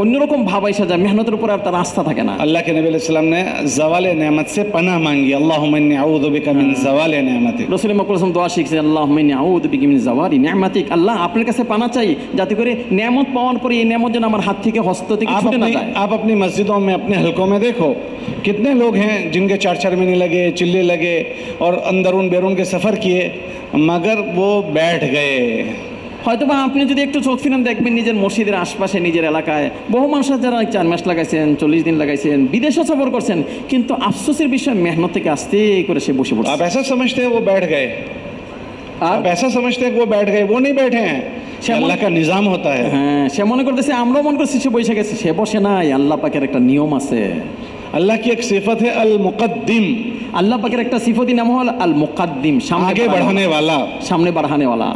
অন্যরকম ভাব এসে যায়, মেহনতের উপর আর তার আস্থা থাকে না। अल्लाह के नबी अलैहि सलाम ने जवाल नेमत से पनाह मांगी, अल्लाहुम्मा इन्नी अऊज़ु बिका मिन ज़वाल नेमतिक। রাসূল মাকবুল দোয়া শিখছেন, আল্লাহুম্মা ইন্নী আউযু বিকা মিন যাওয়ালি নি'মাতিক। আল্লাহ আপনার কাছে পানা চাই যাতে করে নেয়ামত পাওয়ার পরে এই নেয়ামত যেন আমার হাত থেকে, হস্ত থেকে ছুটে না যায়। आप अपनी मस्जिदों में, अपने हलकों में देखो, कितने लोग हैं जिनके 4 महीने लगे, चिल्ले लगे और अंदरून बैरून के सफ़र किए, मगर वो बैठ गए। হয়তো বা আপনি যদি একটু চোখ ফিরান দেখবেন নিজের মসজিদের আশপাশে, নিজের এলাকায় বহু মানুষ যারা 4 মাস লাগাইছেন, 40 দিন লাগাইছেন, বিদেশে সফর করছেন, কিন্তু আফসোসের বিষয় মেহনত থেকে আস্তে করে সে বসে পড়ছে। आप ऐसा समझते हैं वो बैठ गए, आप ऐसा समझते हैं कि वो बैठ गए, वो नहीं बैठे हैं, ये अल्लाह का निज़ाम होता है। হ্যাঁ, সে মনে করতেছে, আমরাও মনে করছি সে বসে গেছে, সে বসে নাই, আল্লাহ পাকের একটা নিয়ম আছে। अल्लाह की एक सिफत है अल मुक़द्दिम, আল্লাহ পাকের একটা সিফতি নাম হল আল মুকাদ্দিম, সামনে आगे बढ़ाने वाला, সামনে বাড়ানে वाला।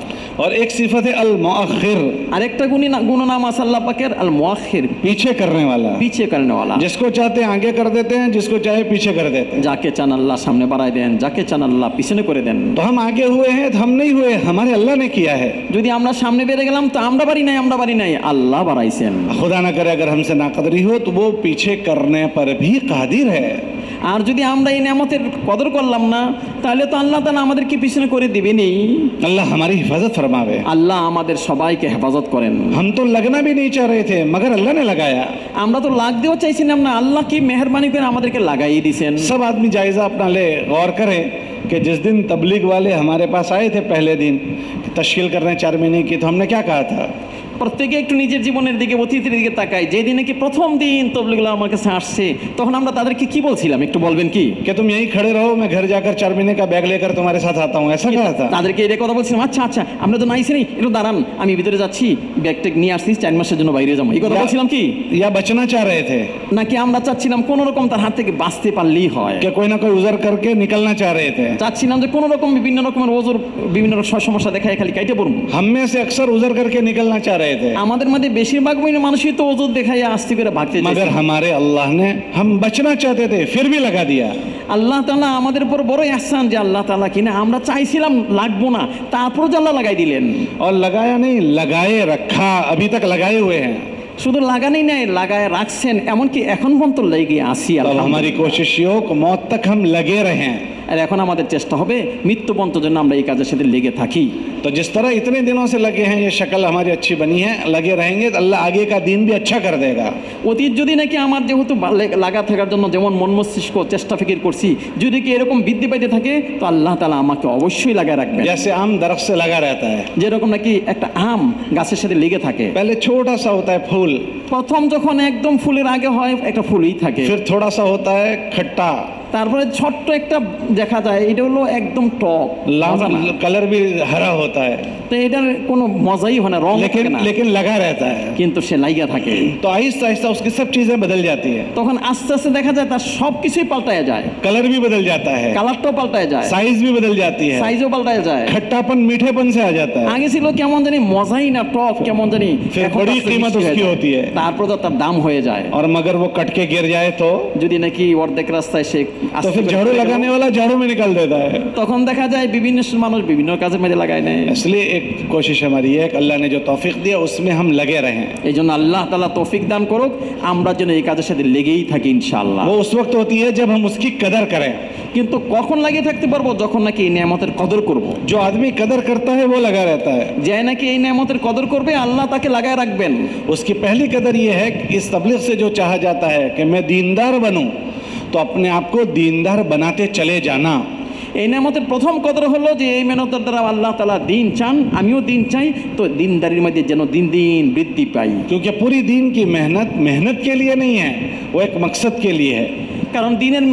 और एक सिफत है अल मुअख्खिर, আরেকটা গুণ নাম আছে আল্লাহ পাকের আল মুআখির, पीछे करने वाला। পিছে करने वाला। जिसको चाहते हैं आगे कर देते हैं, जिसको चाहे पीछे कर देते हैं। যাকে চান আল্লাহ সামনে বাড়ায় দেন, যাকে চান আল্লাহ পিছনে করে দেন। तो हम आगे हुए हैं तो हम नहीं हुए, हमारे अल्लाह ने किया है। যদি আমরা সামনে বেড়ে গেলাম তো আমরা বাড়ি নাই, আল্লাহ বাড়াইছেন। खुदा न करे अगर हमसे नाकदरी हो तो वो पीछे करने पर भी कादिर है। আর যদি আমরা এই নিয়ামতের কদর করলাম না, তাহলে তো আল্লাহ তাআলা আমাদেরকে পিছনে করে দিবেনই। अल्लाह हमारी हिफाजत फरमावे। আল্লাহ আমাদের সবাইকে হেফাজত করেন। हम तो लगना भी नहीं चाह रहे थे, मगर अल्लाह ने लगाया। আমরা তো লাগ দিয়েও চাইছিলাম না, আল্লাহ কি মেহেরবানি করে আমাদেরকে লাগাই দিয়েছেন। सब आदमी जायजा अपना ले, गौर करें कि जिस दिन तबलीग वाले हमारे पास आए थे पहले दिन तश्कील करने 4 महीने की, तो हमने क्या कहा था? প্রত্যেকে একটু নিজের জীবনের দিকে, অতীতের দিকে তাকায়। যেদিন নাকি প্রথম দিন তবলিগগুলো আমার কাছে আসছে, তখন আমরা তাদেরকে কি বলছিলাম একটু বলবেন কি? कि तुम यहीं खड़े रहो, मैं घर जाकर 4 महीने का बैग लेकर तुम्हारे साथ आता हूँ, ऐसा कहा था? তাদেরকে এটা কথা বলছিলাম, আচ্ছা আমরা তো নাইছি নি, একটু দাঁড়ান, আমি ভিতরে যাচ্ছি, ব্যাগটা নিয়ে আসছি, 4 মাসের জন্য বাইরে যাবো, এই কথা বলছিলাম কি? या बचना चाह रहे थे, নাকি আমরা চাচ্ছিলাম কোনো রকম তার হাত থেকে বাঁচতে পারলেই হয়? कि कोई ना कोई उजर करके निकलना चाह रहे थे? চাচ্ছিলাম যে কোনো রকম বিভিন্ন রকমের ওজোর, বিভিন্ন সমস্যা দেখায় খালি কাইটে পড়বো। हम में से अक्सर उजर करके निकलना चाह रहे थे, আমাদের মধ্যে বেশিরভাগ মানুষই তো ওজোর দেখায় আস্তে করে ভাগতে চায়। मगर हमारे अल्लाह ने, हम बचना चाहते थे फिर भी लगा दिया। আল্লাহ তাআলা আমাদের উপর বড় ইহসান যে আল্লাহ তাআলা কিনা আমরা চাইছিলাম লাগবো না, তারপর আল্লাহ লাগাই দিলেন। और लगाया नहीं, लगाए रखा, अभी तक लगाए हुए हैं। শুধু লাগানোই নাই, লাগায় রাখছেন, এমনকি এখন পর্যন্ত লেগে আসি। अब हमारी कोशिश ये हो कि मौत तक हम लगे रहें। আর এখন আমাদের চেষ্টা হবে মৃত্যু পর্যন্ত যেন আমরা এই কাজের সাথে লেগে থাকি। तो जिस तरह इतने दिनों से लगे हैं, ये शक्ल हमारी अच्छी बनी है, लगे रहेंगे तो अल्लाह आगे का दिन भी अच्छा कर देगा। অতীত যদি নাকি আমার যেহেতু লাগা থাকার জন্য যেমন মন মস্তিষ্ক চেষ্টা ফিকির করছি, যদি কি এরকম বৃদ্ধি পাইতে থাকে তো আল্লাহ তাআলা আমাকে অবশ্যই লাগায় রাখবেন। जैसे आम दरख्त से लगा रहता है, যেরকম নাকি একটা আম গাছের সাথে লেগে থাকে। पहले छोटा सा होता है फूल, প্রথম যখন একদম ফুলের আগে হয় একটা ফুলই থাকে, फिर थोड़ा सा होता है खट्टा, তারপরে ছোট্ট একটা দেখা যায়, এটা হলো একদম টক, कलर भी हरा होता है, তো এটার কোনো মজাই হয় না, রং থাকে না, लेकिन लगा रहता है। কিন্তু সে লাইগা থাকে। तो आहिस्ता आहिस्ता उसकी सब चीजें बदल जाती है, তখন আস্তে আস্তে দেখা যায় তার সব কিছুই পাল্টায় যায়, कलर भी बदल जाता है, কালারটাও পাল্টায় যায়, साइज भी बदल जाती है, সাইজও পাল্টায় যায়। खट्टापन मीठेपन से आ जाता है, আগে ছিল কেমন জানি মজাই না, টক কেমন জানি, फिर এখন बड़ी তার कीमत মিষ্টি হয়ে उसकी যায়। होती है, তারপর তো তার দাম হয়ে যায়। और मगर वो कट के गिर जाए तो যদি নাকি অর্ধেক রাস্তায় সে तो फिर झाड़ू लगाने वाला झाड़ू में निकाल देता है। তখন দেখা যায় বিভিন্ন মানুষ বিভিন্ন কাজের মধ্যে লাগায় নেয়। इसलिए एक कोशिश हमारी है कि अल्लाह ने जो तौफीक दिया उसमें हम लगे रहें। এই জন্য আল্লাহ তাআলা তৌফিক দান করুক, আমরা যেন এই কাজের সাথে লেগেই থাকি ইনশাআল্লাহ। वो उस वक्त होती है जब हम उसकी कदर करें। কিন্তু कখন লাগিয়ে থাকতে পারবো? যখন নাকি এই নিয়ামতের কদর করব। जो आदमी कदर करता है वो लगा रहता है। যে নাকি এই নিয়ামতের কদর করবে আল্লাহ তাকে লাগায় রাখবেন। उसकी पहली कदर ये है कि इस तबलीग से जो चाहा जाता है कि मैं दीनदार बनूं, तो अपने आप को दीनदार बनाते चले जाना। এই নেয়ামতের প্রথম কদর হলো যে এই মেহনতের দ্বারা আল্লাহ তাআলা দিন চান, আমিও দিন চাই, তো দিনদারির মধ্যে যেন দিন দিন বৃদ্ধি পাই। क्योंकि पूरी दीन की मेहनत मेहनत के लिए नहीं है, वो एक मकसद के लिए है। কারণ দিনের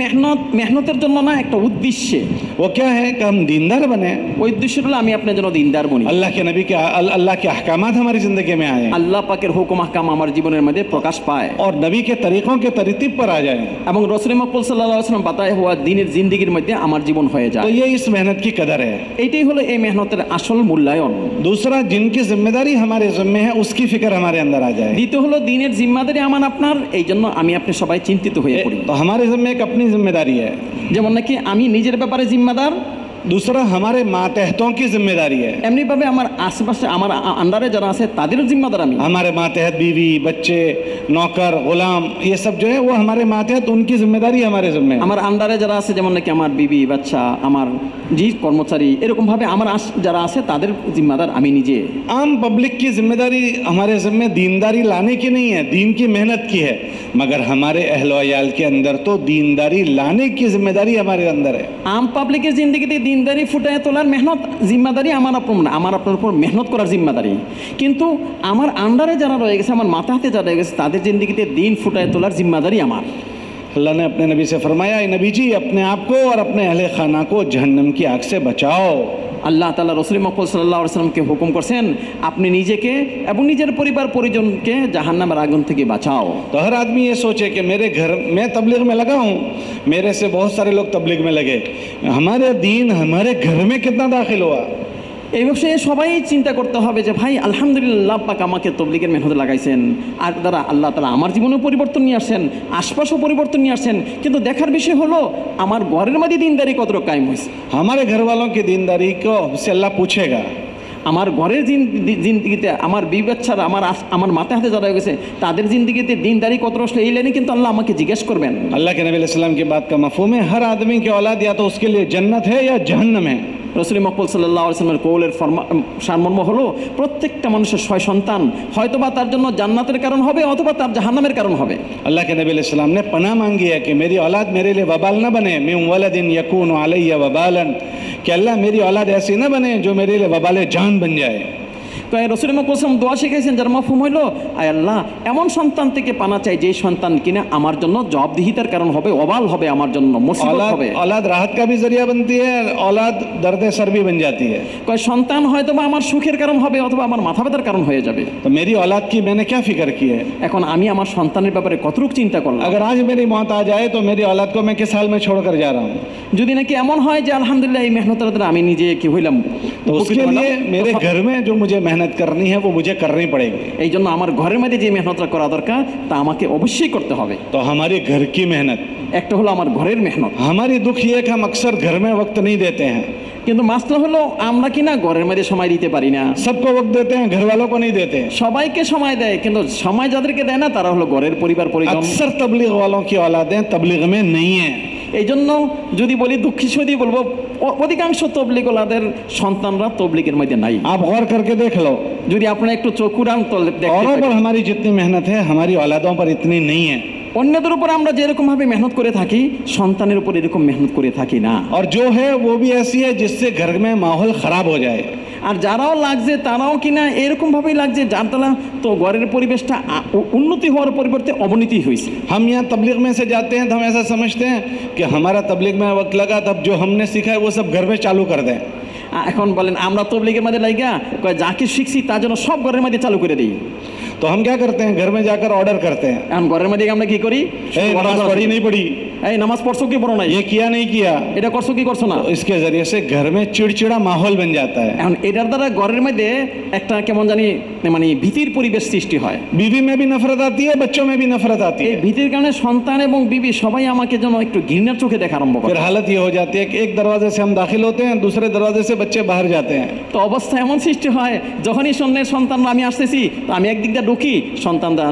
মেহনতের জন্য না, একটা উদ্দেশ্যে। वो क्या है कि हम दीनदार बने, ওই উদ্দেশ্য হলো আমি আপনার জন্য দিনদার বনি, अल्लाह के नबी के अल्लाह के अहकामात हमारी ज़िंदगी में आए আল্লাহ পাকের হুকুম আহকাম আমার জীবনের মধ্যে প্রকাশ পায়, और नबी के तरीक़ों के तरतीब पर आ जाए। এবং রসুল মকবুল সাল্লাল্লাহু আলাইহি ওয়াসাল্লাম বাতায় হওয়া দিনের জিন্দেগির মধ্যে আমার জীবন হয়ে तो যায়। ये इस मेहनत की कदर है। এইটাই হলো এই মেহনতের আসল মূল্যায়ন। दूसरा, जिनकी जिम्मेदारी हमारे ज़िम्मे है उसकी फिक्र हमारे अंदर आ जाए। দ্বিতীয় হলো দিনের জিম্মাদারি আমার আপনার, এই জন্য আমি আপনি সবাই চিন্তিত হয়ে পড়ি। तो हमारे ज़िम्मे एक अपनी जिम्मेदारी है। যেমন নাকি আমি নিজের ব্যাপারে জিম্মাদার, दूसरा हमारे मातहतों की जिम्मेदारी है। এমনিভাবে আমার আশেপাশে আমার আন্ডারে যারা আছে তাদেরও জিম্মাদার আমি। हमारे मातहत बीवी, बच्चे, नौकर, गुलाम, ये सब जो है वो हमारे मातहत, उनकी जिम्मेदारी हमारे ज़िम्मे है। আমার আন্ডারে যারা আছে যেমন নাকি আমার বিবি বাচ্চা, আমার কর্মচারী, এরকমভাবে আমার যারা আছে তাদের জিম্মাদার আমি নিজে। आम पब्लिक की जिम्मेदारी हमारे ज़िम्मे दीनदारी लाने की नहीं है, दीन की मेहनत की है, मगर हमारे अहल वयाल के अंदर तो दीनदारी लाने की जिम्मेदारी हमारे अंदर है। আম পাবলিকের জিন্দেগিতে দিনদারি ফুটায় তোলার মেহনত জিম্মাদারি আমার আপনার উপর মেহনত করার জিম্মাদারি, কিন্তু আমার আন্ডারে যারা রয়ে গেছে, আমার মাথা হাতে যারা রয়ে গেছে তাদের জিন্দেগিতে দিন ফুটায় তোলার জিম্মাদারি আমার। अल्लाह ने अपने नबी से फरमाया, नबी जी अपने आप को और अपने अहले खाना को जहन्नम की आग से बचाओ। আল্লাহ তাআলা রাসূল মুহাম্মদ সাল্লাল্লাহু আলাইহি ওয়াসাল্লামকে হুকুম করছেন, আপনি নিজেকে এবং নিজের পরিবার পরিজনকে জাহান্নামের আগুন থেকে বাঁচাও। तो हर आदमी ये सोचे कि मेरे घर मैं तबलीग में लगा हूँ, मेरे से बहुत सारे लोग तबलीग में लगे, हमारे दीन हमारे घर में कितना दाखिल हुआ। এই বিষয়ে সবাই চিন্তা করতে হবে যে ভাই আলহামদুলিল্লাহ পাক আমাকে তবলিগের মেহনতে লাগাইছেন, আর দ্বারা আল্লাহ তাআলা আমার জীবনেও পরিবর্তন নিয়ে আসছেন, আশপাশেও পরিবর্তন নিয়ে আসছেন, কিন্তু দেখার বিষয় হলো আমার ঘরের মধ্যে দিনদারি কতটা কায়েম হয়েছে। हमारे घर वालों की दीनदारी को हमसे अल्लाह पूछेगा। আমার ঘরের জিন্দিগিতে আমার বিবি বাচ্চারা আমার মাথায় হাতে যারা হয়ে গেছে তাদের জিন্দিগিতে দিনদারি কত আসলে এই লাইনে কিন্তু আল্লাহ আমাকে জিজ্ঞেস করবেন। अल्लाह के नबी अलैहिस्सलाम की बात का मफहूम है, हर आदमी की औलाद या तो उसके लिए जन्नत है या जहन्नम है। রাসূল মুহাম্মদ সাল্লাল্লাহু আলাইহি ওয়াসাল্লামের কওলের সারমর্ম হলো প্রত্যেকটা মানুষের 6 সন্তান হয়তোবা তার জন্য জান্নাতের কারণ হবে অথবা তার জাহান্নামের কারণ হবে। अल्लाह के नबी अलैहिस्सलाम ने पनाह मांगी है कि मेरी औलाद मेरे लिए वबाल न बने, मिन वलदिन यकूनु अलैया वबालन, कि अल्लाह मेरी औलाद ऐसी न बने जो मेरे लिए वबाल जान बन जाए। তাই রাসূল মুহাম্মদ সাল্লাল্লাহু আলাইহি ওয়াসাল্লাম দোয়া শিখাইছেন, যার মাফহুম হলো আয় আল্লাহ এমন সন্তান থেকে পানা চাই যে সন্তান কিনা আমার জন্য জবাবদিহিতার কারণ হবে, ওবাল হবে, আমার জন্য মুসিবত হবে। औलाद राहत का भी जरिया बनती है, औलाद दर्द सर भी बन जाती है। কয় সন্তান হয়তোবা আমার সুখের কারণ হবে অথবা আমার মাথা ব্যথার কারণ হয়ে যাবে। तो मेरी औलाद की मैंने क्या फिक्र की है। এখন আমি আমার সন্তানের ব্যাপারে কতটুকু চিন্তা করলাম। अगर आज मेरी मौत आ जाए तो मेरी औलाद को मैं किस हाल में छोड़ कर जा रहा हूँ। যদি নাকি এমন হয় যে আলহামদুলিল্লাহ এই মেহনতের দ্বারা আমি নিজে কি হইলাম, तो उसके लिए मेरे घर में जो मुझे मेहनत करनी है वो मुझे करनी पड़ेगी। এই জন্য আমার ঘরের মধ্যে যে মেহনতটা করা দরকার তা আমাকে অবশ্যই করতে হবে। तो हमारी घर की मेहनत, একটা হলো আমার ঘরের মেহনত। हमारी दुख ये कि हम अक्सर घर में वक्त नहीं देते हैं। কিন্তু মাসলা হলো আমরা কি না घरेর মধ্যে সময় দিতে পারি না। सबको वक्त देते हैं, घर वालों को नहीं देते। সবাইকে সময় দেয়, কিন্তু সময় যাদেরকে দেয় না তারা হলো ঘরের পরিবার পরিজন। अक्सर तबलीग वालों की औलादें तबलीग में नहीं हैं। এই জন্য যদি বলি দুঃখী সদি বলবো অধিকাংশ তবলিগওয়ালাদের সন্তানরা তবলিগের মধ্যে নাই। आप गौर करके देख लो, যদি আপনারা একটু চকুরান তো औरों पर हमारी जितनी मेहनत है हमारी औलादों पर इतनी नहीं है। অন্যদের উপর আমরা যেরকম ভাবে মেহনত করে থাকি সন্তানের উপর এরকম মেহনত করে থাকি না। और जो है वो भी ऐसी है जिससे घर में माहौल खराब हो जाए। আর যারাও লাগছে তারাও কিনা এরকম ভাবেই লাগছে যার দ্বারা তো ঘরের পরিবেশটা উন্নতি হওয়ার পরিবর্তে অবনতি হয়েছে। हम यहाँ तबलीग में से जाते हैं तो हम ऐसा समझते हैं कि हमारा तबलीग में वक्त लगा, तब जो हमने सीखा है वो सब घर में चालू कर दें। এখন বলেন আমরা তবলিগের মধ্যে লাইগা যা কি শিখছি তার জন্য সব ঘরের মধ্যে চালু করে দিই। तो हम क्या करते हैं, घर में जाकर ऑर्डर करते हैं, এখন ঘরের মধ্যে আমরা কি করি, नमाज पढ़ी नहीं पढ़ी, এই নামাজ পড়ছো কি পড়ো নাই, ये किया नहीं किया, এটা করছো কি করছো না। तो इसके जरिए से घर में चिड़चिड़ा माहौल बन जाता है। এখন এটার দ্বারা ঘরের মধ্যে একটা কেমন জানি মানে ভীতির পরিবেশ সৃষ্টি হয়। बीवी में भी नफरत आती है, बच्चों में भी नफरत आती এই है। ভীতির কারণে সন্তান এবং বিবি সবাই আমাকে যেন একটু ঘৃণার চোখে দেখা আরম্ভ করে। फिर हालत ये हो जाती है कि एक दरवाजे से हम दाखिल होते हैं, दूसरे दरवाजे से बच्चे बाहर जाते हैं। তো অবস্থা এমন সৃষ্টি হয় যখনই সন্তানরা আমি আসতেছি তো আমি একদিক দিয়ে ঢুকি সন্তানরা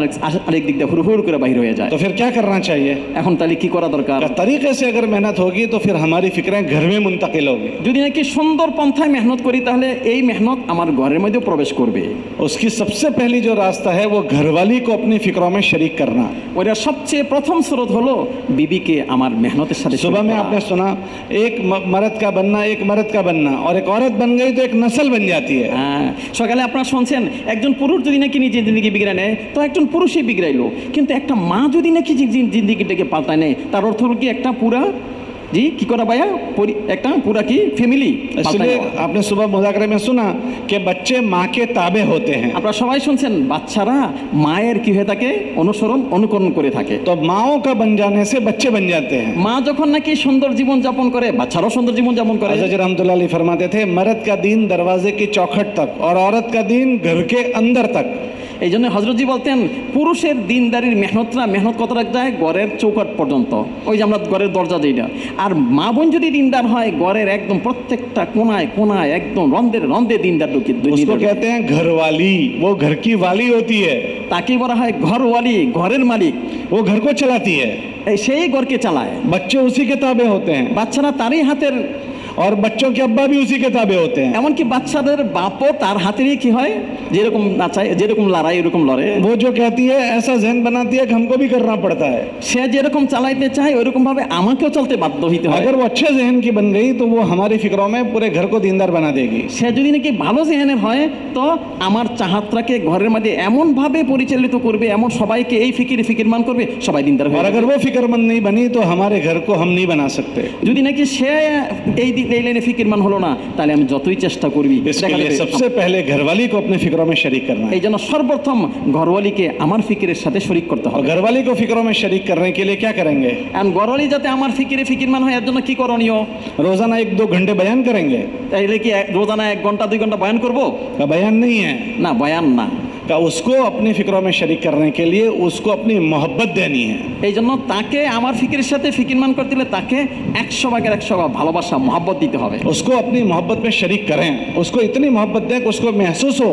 আরেক দিক দিয়ে হুড় করে বাহির হয়ে যায়। तो फिर क्या करना चाहिए? এখন তাহলে কি করা দরকার? तरीके से अगर मेहनत होगी तो फिर हमारी फिक्रें घर में मुंतकिल होगी। যদি নাকি সুন্দর পন্থায় মেহনত করি তাহলে এই মেহনত আমার ঘরের মধ্যে প্রবেশ করবে। उसकी सबसे पहली जो रास्ता है वो घरवाली को अपनी फिक्रों में शरीक करना। ওটা সবচেয়ে প্রথম স্রোত হলো বিবিকে আমার মেহনতের সাথে। सुबह में आपने सुना एक मर्द का बनना, एक मर्द का बनना, और एक औरत बन गई तो एक नस्ल बन जाती है। হ্যাঁ, সকালে আপনারা শুনছেন একজন পুরুষ যদি নাকি নিজের জিন্দগি বিগড়ায় নেয় তো একজন পুরুষই বিগড়াইলো, কিন্তু একটা মা যদি নাকি জিন্দগিটাকে পাল্টায় নেয় তার অর্থ হলো কি একটা পুরা জি কি করা ভাইয়া একটা পুরা কি ফ্যামিলি। इसलिए आपने सुबह मुज़ाकरे में सुना कि बच्चे माँ के ताबे होते हैं। আপনারা সবাই শুনছেন বাচ্চারা মায়ের কি হয়ে থাকে অনুকরণ করে থাকে। तो माओं का बन जाने से बच्चे बन जाते हैं। মা যখন নাকি সুন্দর জীবন যাপন করে বাচ্চারাও সুন্দর জীবন যাপন করে। हज़रत रहमतुल्लाह अलैह फरमाते थे मर्द का दीन दरवाजे की चौखट तक और औरत का दीन घर के अंदर तक। এই জন্য হজরতজি বলতেন পুরুষের দিনদারির মেহনত কত রাখ যায় ঘরের চৌকাট পর্যন্ত, ওই যে আমরা ঘরের দরজা যেটা। আর মা বোন যদি দিনদার হয় ঘরের একদম প্রত্যেকটা কোনায় কোনায় একদম রন্ধে দিনদার उसको कहते हैं घरवाली, वो घर की वाली होती है। তাকে বলা হয় ঘরওয়ালি, ঘরের মালিক। वो घर को चलाती है, সেই ঘরকে চালায়। बच्चे उसी के ताबे होते हैं, বাচ্চারা তারই হাতের, और बच्चों के अब्बा भी उसी के ताबे होते हैं। এমনকি বাচ্চাদের বাপও তার হাতেরই কি হয়, যেরকম নাচায় যেরকম লড়াই এরকম লড়ে। वो जो कहती है ऐसा जहन बनाती है कि हमको भी करना पड़ता है। সে যেরকম চালাইতে চায় ওইরকম ভাবে আমাকেও চলতে বাধ্য হইতে হয়। अगर वो अच्छे जहन की बन गई तो वो हमारी फिक्रों में पूरे घर को दीनदार बना देगी। সে যদি নাকি ভালো জেহেনের হয় তো আমার চাহাতটাকে ঘরের মধ্যে এমন ভাবে পরিচালিত করবে, এমন সবাইকে এই ফিকিরমান করবে, সবাই দিনদার হবে। और अगर वो फिक्रमंद नहीं बनी तो हमारे घर को हम नहीं बना सकते। যদি নাকি সে এই লাইনে ফিকিরমান হলো না তাহলে আমি যতই চেষ্টা করবি। इसके लिए सबसे पहले घरवाली को अपने फिक्रों में शरीक करना है। এই জন্য সর্বপ্রথম ঘরওয়ালিকে আমার ফিকিরের সাথে শরীক করতে और হবে। घरवाली को फिक्रों में शरीक करने के लिए क्या करेंगे? আর ঘরওয়ালি যাতে আমার ফিকিরমান হয় এর জন্য কি করণীয়? रोजाना 1-2 घंटे बयान करेंगे? তাইলে কি রোজানা 1 ঘন্টা 2 ঘন্টা বয়ান করব? का बयान नहीं है, না, বয়ান না। का उसको अपनी फिक्रों में शरीक करने के लिए उसको अपनी मोहब्बत देनी है। এই জন্য তাকে আমার ফিকিরের সাথে ফিকিরমান করতে হলে তাকে 100% ভালোবাসা মহব্বত দিতে হবে। उसको अपनी मोहब्बत में शरीक करें, उसको इतनी मोहब्बत दें कि उसको महसूस हो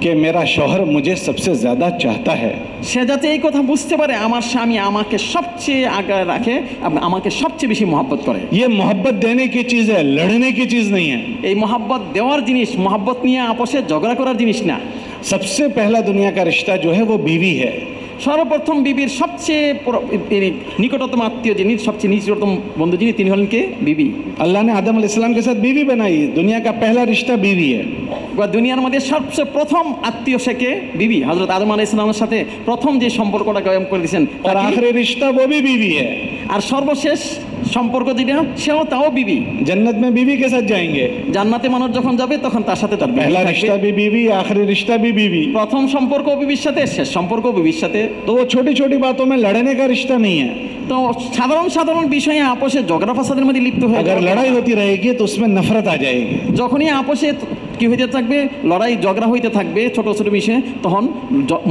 कि मेरा शौहर मुझे सबसे ज़्यादा चाहता है। সে যাতে এই কথা বুঝতে পারে আমার স্বামী আমাকে সবচেয়ে আগে রাখে, আমাকে সবচেয়ে বেশি মহব্বত করে। ये मोहब्बत देने की चीज़ है, लड़ने की चीज़ नहीं है। এই মহব্বত দেওয়ার জিনিস, মহব্বত নিয়ে আপোষে ঝগড়া করার জিনিস না। सबसे पहला दुनिया का रिश्ता जो है वो बीवी है। সর্বপ্রথম বিবির সবচেয়ে নিকটতম আত্মীয় যিনি, সবচেয়ে নিকটতম বন্ধু যিনি, তিনি হলেন কে? বিবি। अल्लाह ने आदम अलैहिस्सलाम के साथ बीवी बनाई, दुनिया का पहला रिश्ता बीवी है। দুনিয়ার মধ্যে সবচেয়ে প্রথম আত্মীয় সে কে? বিবি। হযরত আদম আলাইহিস সালামের সাথে প্রথম যে সম্পর্কটা কায়েম করে দিয়েছেন और आखिरी रिश्ता वो भी बीवी है। আর সর্বশেষ সম্পর্ক যেটা সেও তাও বিবি। जन्नत में बीवी के साथ जाएंगे। জান্নাতে মানুষ যখন যাবে তখন তার সাথে তার বিবি पहला থাকবে। रिश्ता भी बीवी, आखिरी रिश्ता भी बीवी। প্রথম সম্পর্ক বিবির সাথে, শেষ সম্পর্ক বিবির সাথে। तो वो छोटी छोटी बातों में लड़ने का रिश्ता नहीं है। তো সাধারণ বিষয়ে আপোষে ঝগড়া ফাসাদের মধ্যে লিপ্ত হয়ে अगर लड़ाई होती रहेगी तो उसमें नफरत आ जाएगी। যখনই আপোষে কি হইতে থাকবে, লড়াই ঝগড়া হইতে থাকবে ছোট ছোট বিষয়ে, তখন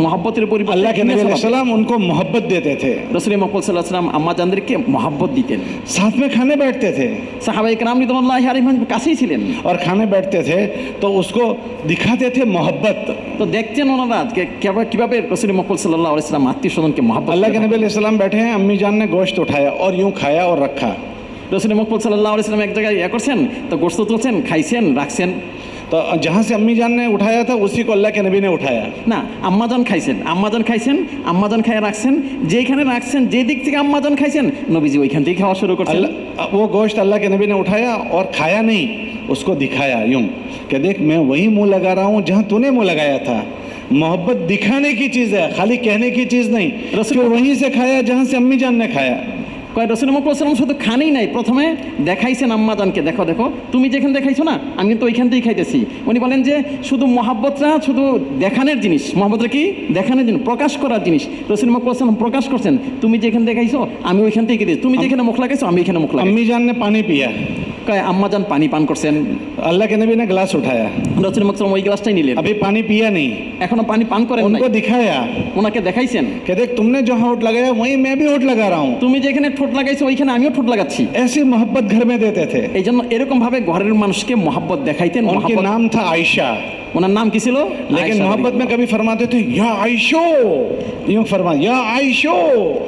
মহব্বতের পরিবর্তে अल्लाह के नबी अलैहिस्सलाम उनको मोहब्बत देते थे, রাসূল মুহাম্মদ সাল্লাল্লাহু আলাইহি ওয়াসাল্লাম আম্মা জানদেরকে মহব্বত দিতেন। साथ में खाने बैठते थे, সাহাবায়ে কেরাম রিদওয়ানুল্লাহি আলাইহিম কাছেই ছিলেন। और खाने बैठते थे तो उसको दिखाते थे मोहब्बत। তো দেখতেন ওনারা কিভাবে রাসূল মুহাম্মদ সাল্লাল্লাহু আলাইহি ওয়াসাল্লাম আত্মীয় স্বজনকে মহব্বত। अल्लाह के नबी अलैहिस्सलाम बैठे हैं, अम्मी जान ने गोश्त उठाया और यूं खाया और रखा। রাসূল মুহাম্মদ সাল্লাল্লাহু আলাইহি ওয়াসাল্লাম এক জায়গায় করছেন, তো গোশত তুলছেন, খাইছেন, রাখছেন। तो जहाँ से अम्मी जान ने उठाया था उसी को अल्लाह के नबी ने उठाया। না, আম্মাজান খাইছেন, আম্মাজান খাইয়া রাখছেন, যেখানে রাখছেন যে দিক থেকে আম্মাজান খাইছেন নবীজি ওইখান থেকে খাওয়া শুরু করছেন। वो गोश्त अल्लाह के नबी ने उठाया और खाया नहीं, उसको दिखाया यूं कि देख मैं वही मुंह लगा रहा हूँ जहाँ तूने मुंह लगाया था। मोहब्बत दिखाने की चीज़ है, खाली कहने की चीज़ नहीं। फिर वहीं से खाया जहाँ से अम्मी जान ने खाया। রাসূল মুহাম্মদ সাল্লাল্লাহু আলাইহি ওয়াসাল্লাম শুধু খানেই নাই, প্রথমে দেখাইছেন আম্মাজানকে, দেখো দেখো তুমি যেখানে দেখাইছো না আমি তো ওইখান থেকেই খাইতেছি। উনি বলেন যে শুধু মহব্বতটা শুধু দেখানোর জিনিস, মহব্বতটা কি দেখানোর জিনিস, প্রকাশ করার জিনিস। রাসূল মুহাম্মদ সাল্লাল্লাহু আলাইহি ওয়াসাল্লাম প্রকাশ করছেন, তুমি যেখানে দেখাইছো আমি ওইখান থেকে দিয়েছি, তুমি যেখানে মুখ লাগাইছো আমি এখানে মুখ লাগাই। अम्मी जान ने पानी पिया, আম্মাজান পানি পান করছেন, अल्लाह के नबी ने गिलास उठाया, রাসূল মুহাম্মদ সাল্লাল্লাহু ওই গ্লাসটাই নিলেন, अभी पानी पिया नहीं, এখনো পানি পান করেন নাই, उनको दिखाया ওনাকে দেখাইছেন कि देख तुमने जहाँ होठ लगाया वहीं मैं भी होठ लगा रहा हूँ। তুমি যেখানে ঠোঁট লাগাইছো ওইখানে আমিও ঠোঁট লাগাচ্ছি। ऐसी मोहब्बत घर में देते थे। এই জন্য এরকম ভাবে ঘরের মানুষকে মহব্বত দেখাইতেন। उनके नाम था आयशा। ওনার নাম কি ছিল? लेकिन आयशा मोहब्बत में कभी फरमाते थे या आयशो, यूं फरमा या आयशो,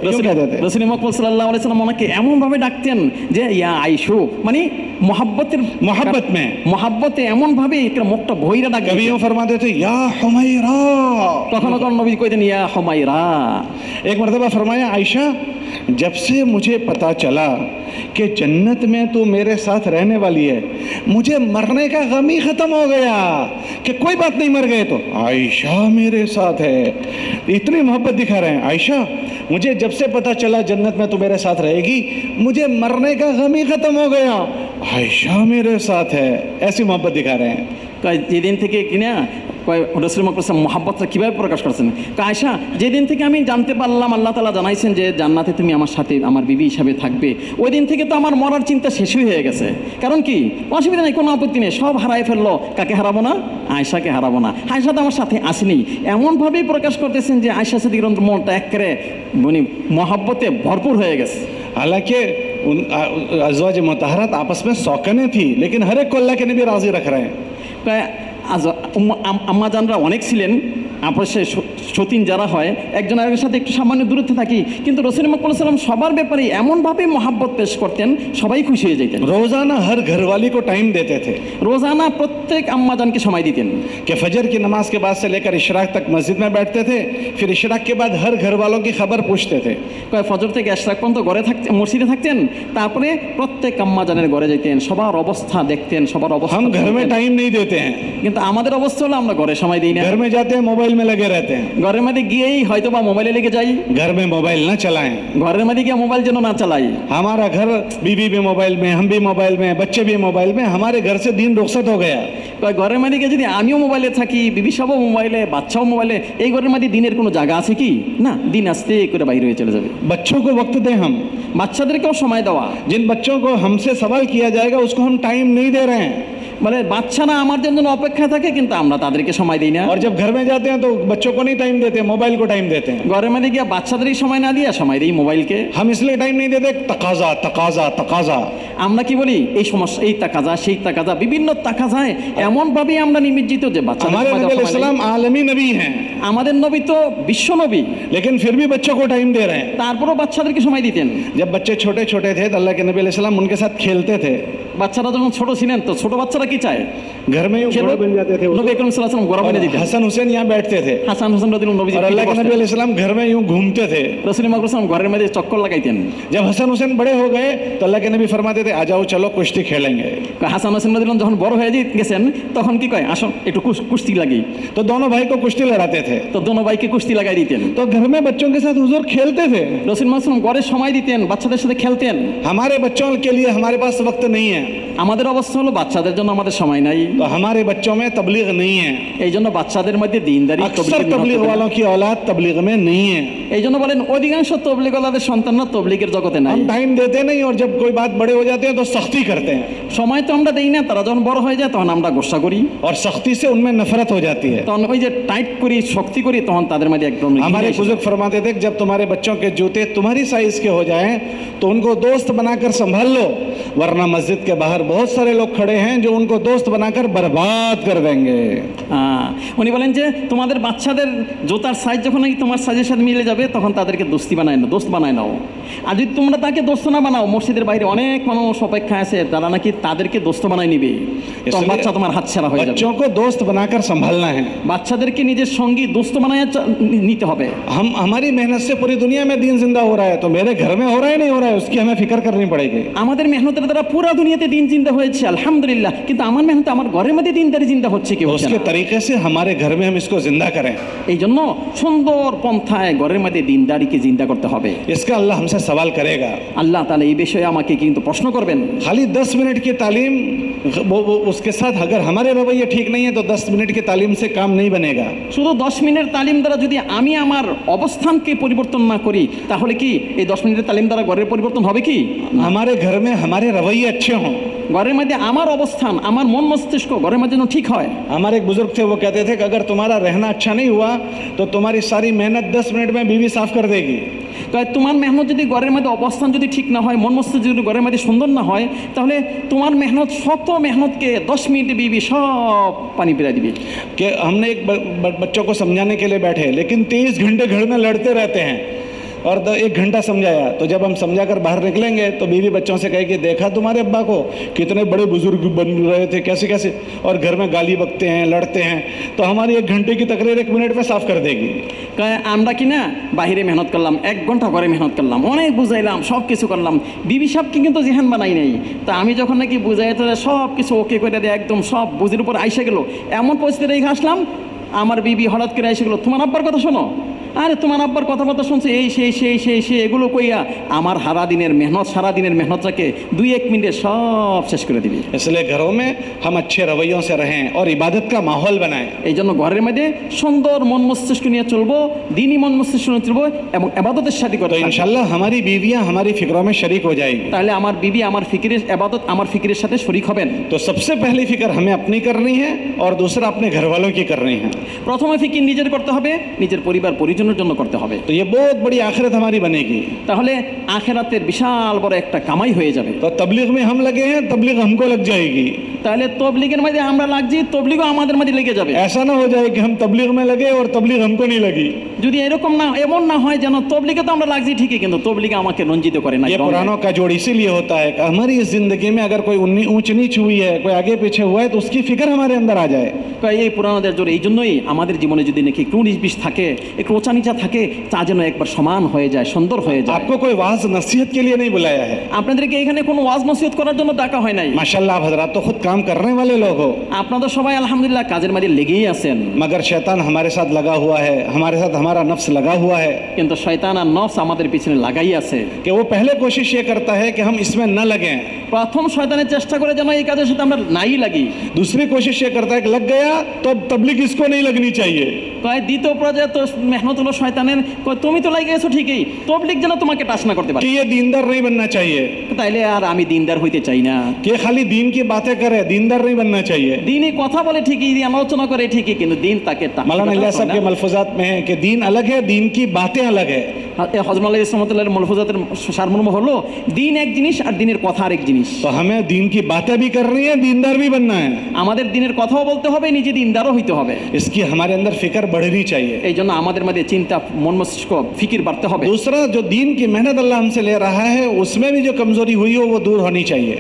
यूं कहते थे। রসুল মুহাম্মদ সাল্লাল্লাহু আলাইহি সাল্লাম ওনাকে এমন ভাবে ডাকতেন যে ইয়া আয়েশা, মানে मोहब्बत में মহাব্বতে এমন ভাবে মুখটা ভইরা ডাক कभी यूं फरमाते थे या हुमैरा। কখনো কখনো নবী কইতেন ইয়া হুমায়রা। एक मरतबा फरमाया आयशा, जब से मुझे पता चला कि जन्नत में तू मेरे साथ रहने वाली है, मुझे मरने का गम ही खत्म हो गया कि कोई बात नहीं, मर गए तो आयशा मेरे साथ है। इतनी मोहब्बत दिखा रहे हैं, आयशा मुझे जब से पता चला जन्नत में तू मेरे साथ रहेगी, मुझे मरने का गम ही खत्म हो गया, आयशा मेरे साथ है। ऐसी मोहब्बत दिखा रहे हैं। যেদিন থেকে কিনা রসুল মুহাম্মদ মহাব্বতটা কীভাবে প্রকাশ করছেন? আয়েশা, যেদিন থেকে আমি জানতে পারলাম আল্লাহ তাআলা জানাইছেন যে জান্নাতে তুমি আমার সাথে আমার বিবি হিসাবে থাকবে, ওই দিন থেকে তো আমার মরার চিন্তা শেষই হয়ে গেছে। কারণ কি, অসুবিধা নেই, কোনো আপত্তি নেই, সব হারাই ফেললো, কাকে হারাবো না? আয়েশাকে হারাবো না। আয়েশা তো আমার সাথে আসেনি, এমনভাবেই প্রকাশ করতেছেন যে আয়েশা সিদ্দিকার মনটা একেবারে মানে মহাব্বতে ভরপুর হয়ে গেছে। हालांकि अज़वाज मुतहरात आपस में सौकने थी, लेकिन हर एक को अल्लाह के नबी राजी रख रहे हैं। আম্মাজানরা অনেক ছিলেন, আপসে সতীন যারা হয় একজন আরেকের সাথে একটু সামান্য দূরত্বে থাকি, কিন্তু রসুল মুহাম্মদ সাল্লাল্লাহু আলাইহি ওয়াসাল্লাম সবার ব্যাপারে এমনভাবে মহাব্বত পেশ করতেন, সবাই খুশি হয়ে যেতেন। रोज़ाना हर घरवाली को टाइम देते थे রোজানা প্রত্যেক আম্মাজানকে সময় দিতেন कि फजर की नमाज के बाद से लेकर इशराक तक मस्जिद में बैठते थे, फिर इशराक के बाद हर घर वालों की खबर पूछते थे। ফজর থেকে ইশরাক পর্যন্ত ঘরে থাকতেন, মসজিদে থাকতেন, তারপরে প্রত্যেক আম্মাজানের ঘরে যেতেন, সবার অবস্থা দেখতেন, সবার অবস্থা। हम घर में टाइम नहीं देते हैं, কিন্তু আমাদের অবস্থা হলো আমরা ঘরে সময় দিই না, घर में जाते हैं मोबाइल में लगे रहते हैं। ঘরের মধ্যে গিয়েই হয়তো বা মোবাইলে লেগে যাই, घर में मोबाइल ना चलाएं। ঘরের মধ্যে গিয়ে মোবাইল যেন না চালাই। हमारा घर, बीवी भी मोबाइल में, हम भी मोबाइल में, बच्चे भी मोबाइल में, हमारे घर से दीन रुखसत हो गया। ঘরের মধ্যে গিয়ে যদি আমিও মোবাইলে থাকি, বিবি সবও মোবাইলে, বাচ্চাও মোবাইলে, এই ঘরের মধ্যে দিনের কোনো জায়গা আছে কি? না, দিন আস্তে করে বাইরে হয়ে চলে যাবে। बच्चों को वक्त दें हम, বাচ্চাদেরকেও সময় দেওয়া। जिन बच्चों को हमसे सवाल किया जाएगा उसको हम टाइम नहीं दे रहे हैं। মানে বাচ্চারা আমাদের জন্য অপেক্ষায় থাকে, কিন্তু আমরা তাদেরকে সময় দিই না। और जब घर में जाते हैं तो बच्चों को नहीं टाइम देते, मोबाइल को टाइम देते हैं। ঘরের মধ্যে গিয়ে বাচ্চাদেরই সময় না দিয়ে সময় দিই মোবাইলকে। हम इसलिए टाइम नहीं देते, तकाजा तकाजा तकाजा। আমরা কি বলি, এই সমস্যা, এই তাকাজা, সেই তাকাজা, বিভিন্ন তাকাজায় এমনভাবে আমরা নিমজ্জিত যে বাচ্চাদের हमारे সময় नबी দেওয়া সময় अलैहिस्सलाम নেই। आलमी नबी हैं, আমাদের নবী তো বিশ্ব নবী, लेकिन फिर भी बच्चों को टाइम दे रहे हैं। তারপরও বাচ্চাদেরকে সময় দিতেন। जब बच्चे छोटे छोटे थे तो अल्लाह के नबी अलैहिस्सलाम उनके साथ खेलते थे। বাচ্চারা যখন ছোট ছিলেন, তো ছোট বাচ্চারা কি চায়? घर में यूं घोड़े बन जाते थे, নবী করিম সাল্লাল্লাহু আলাইহি ওয়াসাল্লাম ঘোড়া বানিয়ে দিতেন। हसन हुसैन यहाँ बैठते थे হাসান হোসেন রাদিয়াল্লাহু আনহু নবীজি और अल्लाह के नबी अलैहिस्सलाम घर में यूं घूमते थे। রাসূল মুহাম্মদ সাল্লাল্লাহু আলাইহি ওয়াসাল্লাম ঘরের মধ্যে চক্কর লাগাইতেন। जब हसन हुसैन बड़े हो गए तो अल्लाह के नबी फरमाते थे आ जाओ चलो कुश्ती खेलेंगे। হাসান হোসেন রাদিয়াল্লাহু আনহু যখন বড় হয়ে গেছেন, তখন কি কয়, আসো একটু কুস্তি লাগি। तो दोनों भाई को कुश्ती लड़ाते थे। তো দোনো ভাইকে কুস্তি লাগাই দিতেন। तो घर में बच्चों के साथ हुजूर खेलते थे। রাসূল মুহাম্মদ সাল্লাল্লাহু আলাইহি ওয়াসাল্লাম ঘরে সময় দিতেন, বাচ্চাদের সাথে খেলতেন। हमारे बच्चों के लिए हमारे पास वक्त नहीं है, আমাদের অবস্থা হলো বাচ্চাদের জন্য আমাদের সময় নাই। तो हमारे बच्चों में तबलीग नहीं है। এই জন্য বাচ্চাদের মধ্যে দিনদারি, अक्सर तबलीग वालों की औलाद तबलीग में नहीं है। এই জন্য বলেন অধিকাংশ তবলিগওয়ালাদের সন্তানরা তবলিগের জগতে নাই। हम टाइम देते नहीं और जब कोई बात बड़े हो जाते हैं तो सख्ती करते हैं সময় তো আমরা দেই না, তারা যখন বড় হয়ে যায় তখন আমরা গোসা করি, और सख्ती से उनमें नफरत हो जाती है। তখন ওই যে টাইট করি, শক্তি করি, তখন তাদের মধ্যে একদম हमारे बुजुर्ग फरमाते थे कि जब तुम्हारे बच्चों के जूते तुम्हारी साइज के हो जाएं तो उनको दोस्त बनाकर संभाल लो, वरना मस्जिद के बाहर बहुत सारे लोग खड़े हैं जो उनको दोस्त बनाकर बर्बाद कर देंगे। উনি বলেন যে তোমাদের বাচ্চাদের জুতার সাইজ যখন নাকি তোমার সাইজের সাথে মিলে যাবে, তখন তাদেরকে দোস্তি বানায় না, দোস্ত বানায় নাও। আর যদি তোমরা তাকে দোস্ত না বানাও, মসজিদের বাইরে অনেক মানুষ অপেক্ষা আছে, তারা নাকি তাদেরকে দোস্ত বানায় নিবে, তখন বাচ্চা তোমার হাতছাড়া হয়ে যাবে। बच्चों को दोस्त बनाकर संभालना है, বাচ্চাদেরকে নিজের সঙ্গী দোস্ত বানায় নিতে হবে। हम हमारी मेहनत से पूरी दुनिया में दीन जिंदा हो रहा है, तो मेरे घर में हो रहा है नहीं हो रहा है उसकी हमें फिक्र करनी पड़ेगी। আমাদের মেহনতের দ্বারা পুরা দুনিয়াতে দিন জিন্দা হয়েছে আলহামদুলিল্লাহ, কিন্তু আমার মেহনতে আমার ঘরের মধ্যে দিনদারি জিন্দা হচ্ছে কি হচ্ছে उसके না। तरीके से हमारे घर में हम इसको जिंदा करें, এই জন্য সুন্দর পন্থায় ঘরের মধ্যে দিনদারিকে জিন্দা করতে হবে। इसका अल्लाह हमसे सवाल करेगा। আল্লাহ তাআলা এই বিষয়ে আমাকে কিন্তু প্রশ্ন করবেন। खाली 10 मिनट की तालीम, वो उसके साथ अगर हमारे रवैये ठीक नहीं है तो 10 मिनट की तालीम से काम नहीं बनेगा। শুধু 10 মিনিটের তালিম দ্বারা যদি আমি আমার অবস্থানকে পরিবর্তন না করি, তাহলে কি এই 10 মিনিটের তালিম দ্বারা ঘরের পরিবর্তন হবে কি? हमारे घर में हमारे रवैये अच्छे हों, ঘরের মধ্যে আমার অবস্থান, আমার মন মস্তিষ্ক ঘরের মধ্যে যেন ঠিক হয়। हमारे एक बुजुर्ग थे, वो कहते थे कि अगर तुम्हारा रहना अच्छा नहीं हुआ तो तुम्हारी सारी मेहनत 10 मिनट में बीवी साफ कर देगी। তোমার মেহনত যদি ঘরের মধ্যে অবস্থান যদি ঠিক না হয়, মন মস্তিষ্ক যদি ঘরের মধ্যে সুন্দর না হয়, তাহলে তোমার মেহনত শত মেহনতকে 10 মিনিটে বিবি সব পানি পিলা দিবে। कि हमने एक बच्चों को समझाने के लिए बैठे, लेकिन 23 घंटे घर में लड़ते रहते हैं और 1 घंटा समझाया, तो जब हम समझा कर बाहर निकलेंगे तो बीवी बच्चों से कहेगी देखा तुम्हारे अब्बा को कितने बड़े बुजुर्ग बन रहे थे, कैसे कैसे, और घर में गाली बकते हैं, लड़ते हैं, तो हमारी 1 घंटे की तकरीर 1 मिनट में साफ कर देगी। আমরা কি না বাইরে মেহনত করলাম, 1 ঘন্টা ঘরে মেহনত করলাম, অনেক বুঝাইলাম, সব কিছু করলাম, বিবি সাহেবকে কিন্তু জেহান বানাই নাই। তা আমি যখন নাকি বুঝাই তো সব কিছু ওকে করে দিয়ে একদম সব বুঝির উপর আইসে গেল, এমন পরিস্থিতি রেখে আসলাম, আমার বিবি হঠাৎ করে এসে গেলো, তোমার আব্বার কথা শোনো, আরে তোমার আব্বার কথাবার্তা শুনছে, এই সেই এগুলো কইয়া আমার সারা দিনের মেহনতটাকে 2-1 মিনিটে সব শেষ করে দিবি। इसलिए घरों में हम अच्छे रवैयों से रहें और इबादत का माहौल बनाएं। এই জন্য ঘরের মধ্যে সুন্দর মন মস্তিষ্ক নিয়ে চলবো, দিনই মন মস্তিষ্ক নিয়ে চলবো এবং ইবাদতের সাথে করতে तो इंशाल्लाह हमारी बीवियां हमारी फिक्रों में शरीक हो जाएगी। তাহলে আমার বিবি আমার ফিকিরের ইবাদত আমার ফিকিরের সাথে শরীক হবেন। तो सबसे पहली फिक्र हमें अपनी करनी है और दूसरा अपने घर वालों की करनी है। প্রথমে ফিকির নিজের করতে হবে, নিজের পরিবার পরিজনের জন্য করতে হবে। तो ये बहुत बड़ी आखिरत हमारी बनेगी। তাহলে আখিরাতের বিশাল বড় একটা কামাই হয়ে যাবে। तो तबलीग में हम लगे हैं, तबलीग हमको लग जाएगी। তাহলে তবলিগের মধ্যে আমরা লাগছি, তবলিগও আমাদের মধ্যে লেগে যাবে। ऐसा ना हो जाए कि हम तबलीग में लगे और तबलीग हमको नहीं लगी। যদি এমন না হয় যেন তবলিগে তো আমরা লাগছি ঠিকই, কিন্তু তবলিগে আমাকে রঞ্জিত করে না। ये पुरानों का जोड़ इसीलिए होता है कि हमारी इस जिंदगी में अगर कोई ऊंच नीच हुई है, कोई आगे पीछे हुआ है, तो उसकी फिक्र हमारे अंदर आ जाए। এই পুরানোদের জোর এই জন্যই আমাদের জীবনে যদি নাকি একটু 19-20 থাকে, একটু ওচা নিচা থাকে, তা যেন একবার সমান হয়ে যায়, সুন্দর হয়ে যায়। आपको कोई वाज नसीहत के लिए नहीं बुलाया है। আপনাদেরকে এখানে কোনো ওয়াজ নসিহত করার জন্য ডাকা হয় নাই। माशाल्लाह आप हजरात तो खुद काम करने वाले लोग हो। আপনারা সবাই আলহামদুলিল্লাহ কাজের মধ্যে লেগেই আছেন। मगर शैतान हमारे साथ लगा हुआ है, हमारे साथ हमारा नफ्स लगा हुआ है কিন্তু শয়তান আর নফস আমাদের পিছনে লাগাই আছে। कि वो पहले कोशिश ये करता है कि हम इसमें न लगें। প্রথম শয়তানের চেষ্টা করে যেন এই কাজের সাথে আমরা নাই লাগি। दूसरी कोशिश ये करता है कि लग गया तो अब तबलीग इसको नहीं लगनी चाहिए। দ্বিতীয় পর্যায়ে তো মেহনত হলো শয়তানের, তুমি তো লাগে গেছো ঠিকই, তবলিগ যেন তোমাকে টাচ না করতে পারে। कि ये दीनदार नहीं बनना चाहिए, তাইলে আর আমি দিনদার হইতে চাই না। कि खाली दीन की बातें करे, दीनदार नहीं बनना चाहिए। দিনই কথা বলে ঠিকই, দিন আলোচনা করে ঠিকই, কিন্তু দিন তাকে मौलाना इलियास साहब के मलफूजात में है कि दीन अलग है, दीन की बातें अलग है। হযরত আলী ইসলামতুল্লাহর মলফুজাতের সারমর্ম হলো দিন এক জিনিস আর দিনের কথা আরেক জিনিস। तो हमें दीन की बातें भी करनी है, दीनदार भी बनना है। আমাদের দিনের কথাও বলতে হবে, নিজে দিনদারও হইতে হবে। इसकी हमारे अंदर फिक्र बढ़नी चाहिए। এই জন্য আমাদের মধ্যে চিন্তা, মন মস্তিষ্ক, ফিকির বাড়তে হবে। दूसरा जो दीन की मेहनत अल्लाह हमसे ले रहा है, उसमें भी जो कमजोरी हुई हो वो दूर होनी चाहिए।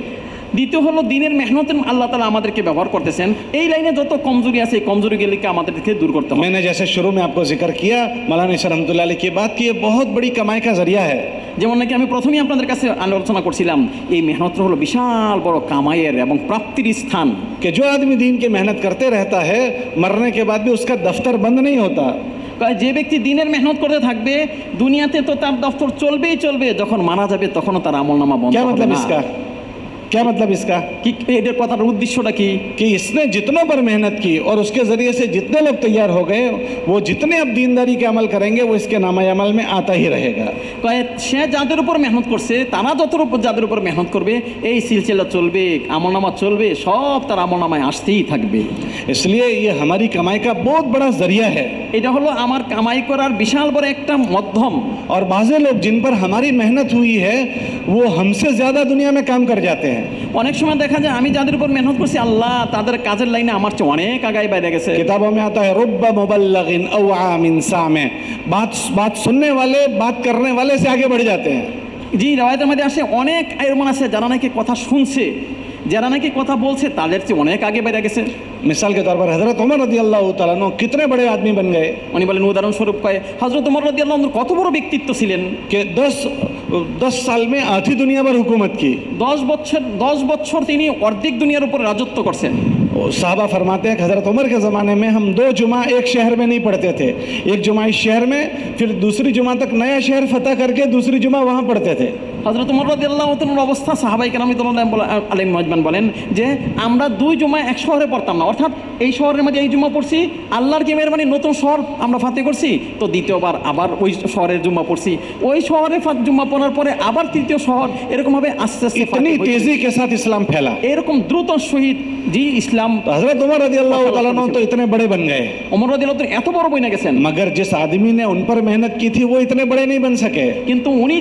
দ্বিতীয় হলো দিনের মেহনতের আল্লাহ তাআলা আমাদেরকে ব্যবহার করতেছেন, এই লাইনে যত কমজোরি আছে এই কমজোরিগুলিকে আমাদেরকে দূর করতে হবে। मैंने जैसे शुरू में आपको जिक्र किया मौलाना इशर रहमतुल्लाह अलैह की बात की, ये बहुत बड़ी कमाई का जरिया है। যেমন নাকি আমি প্রথমেই আপনাদের কাছে আলোচনা করছিলাম, এই মেহনতটা হলো বিশাল বড় কামাইয়ের এবং প্রাপ্তির স্থান। कि जो आदमी दीन की मेहनत करते रहता है, मरने के बाद भी उसका दफ्तर बंद नहीं होता। যে ব্যক্তি দিনের মেহনত করতে থাকবে দুনিয়াতে তো তার দফতর চলবেই চলবে, যখন মারা যাবে তখনও তার আমলনামা বন্ধ क्या হবে मतलब না। इसका, क्या मतलब इसका কি এর কথার উদ্দেশ্যটা কি? कि इसने जितनों पर मेहनत की और उसके ज़रिए से जितने लोग तैयार हो गए, वो जितने अब दीनदारी के अमल करेंगे वो इसके नामा अमल में आता ही रहेगा। সে যাদের উপর মেহনত করছে, তারা যাদের উপর মেহনত করবে, এই সিলসিলা চলবে, আমলনামা চলবে, সব তার আমলনামায় আসতেই থাকবে। इसलिए ये हमारी कमाई का बहुत बड़ा जरिया है। এটা হলো আমার কামাই করার বিশাল বড় একটা মাধ্যম। और बाज़े लोग जिन पर हमारी मेहनत हुई है वो हमसे ज़्यादा दुनिया में काम कर जाते हैं। অনেক সময় দেখা যায় আমি যাদের উপর মেহনত করছি আল্লাহ তাদের কাজের লাইনে আমার চেয়ে অনেক আগায় বাইরে গেছে। किताबों में आता है रुब्ब मुबल्लिगिन अवआ मिन सामे, बात सुनने वाले, बात करने वाले से आगे बढ़ जाते हैं। জি, রাওয়ায়াতের মধ্যে আসে অনেক এমন আছে যারা নাকি কথা শুনছে, যারা নাকি কথা বলছে তাদের চেয়ে অনেক আগে বেড়ে গেছে। मिसाल के तौर पर हज़रत उमर रज़ियल्लाहु तआला अन्हु कितने बड़े आदमी बन गए। উনি বলেন উদাহরণস্বরূপ কয় হযরত ওমর রাদিয়াল্লাহু আনহু কত বড় ব্যক্তিত্ব ছিলেন कि 10 साल में आधी दुनिया पर हुकूमत की। 10 বছর তিনি অর্ধেক দুনিয়ার উপর রাজত্ব করছেন। साहबा फरमाते हैं कि हज़रत उमर के ज़माने में हम 2 जुमा एक शहर में नहीं पढ़ते थे, एक जुमा इस शहर में, फिर दूसरी जुमा तक नया शहर फतह करके दूसरी जुमा वहाँ पढ़ते थे। হযরত ওমর রাদিয়াল্লাহু তাআলার অবস্থা সাহাবায়ে কেরাম আলাইহিম আজমাইন বলেন যে আমরা 2 জুমা এক শহরে পড়তাম না, অর্থাৎ এই শহরের মধ্যে এই জুমা পড়ছি, আল্লাহর কি মেহরবানি নতুন শহর আমরা ফাতে করছি, তো দ্বিতীয়বার আবার ওই শহরের জুম্মা পড়ছি, ওই শহরে জুম্মা পড়ার পরে আবার তৃতীয় শহর, এরকমভাবে আস্তে আস্তে इतनी तेजी के साथ इस्लाम फैला। এরকম দ্রুত সহিত জি ইসলাম। हजरत उमर रज़ियल्लाहु ताला अन्हु तो इतने बड़े बन गए, ওমর রাদিয়াল্লাহু তাআলা এত বড় বইনা গেছেন, मगर जिस आदमी ने उन पर मेहनत की थी वो इतने बड़े नहीं बन सके। কিন্তু উনি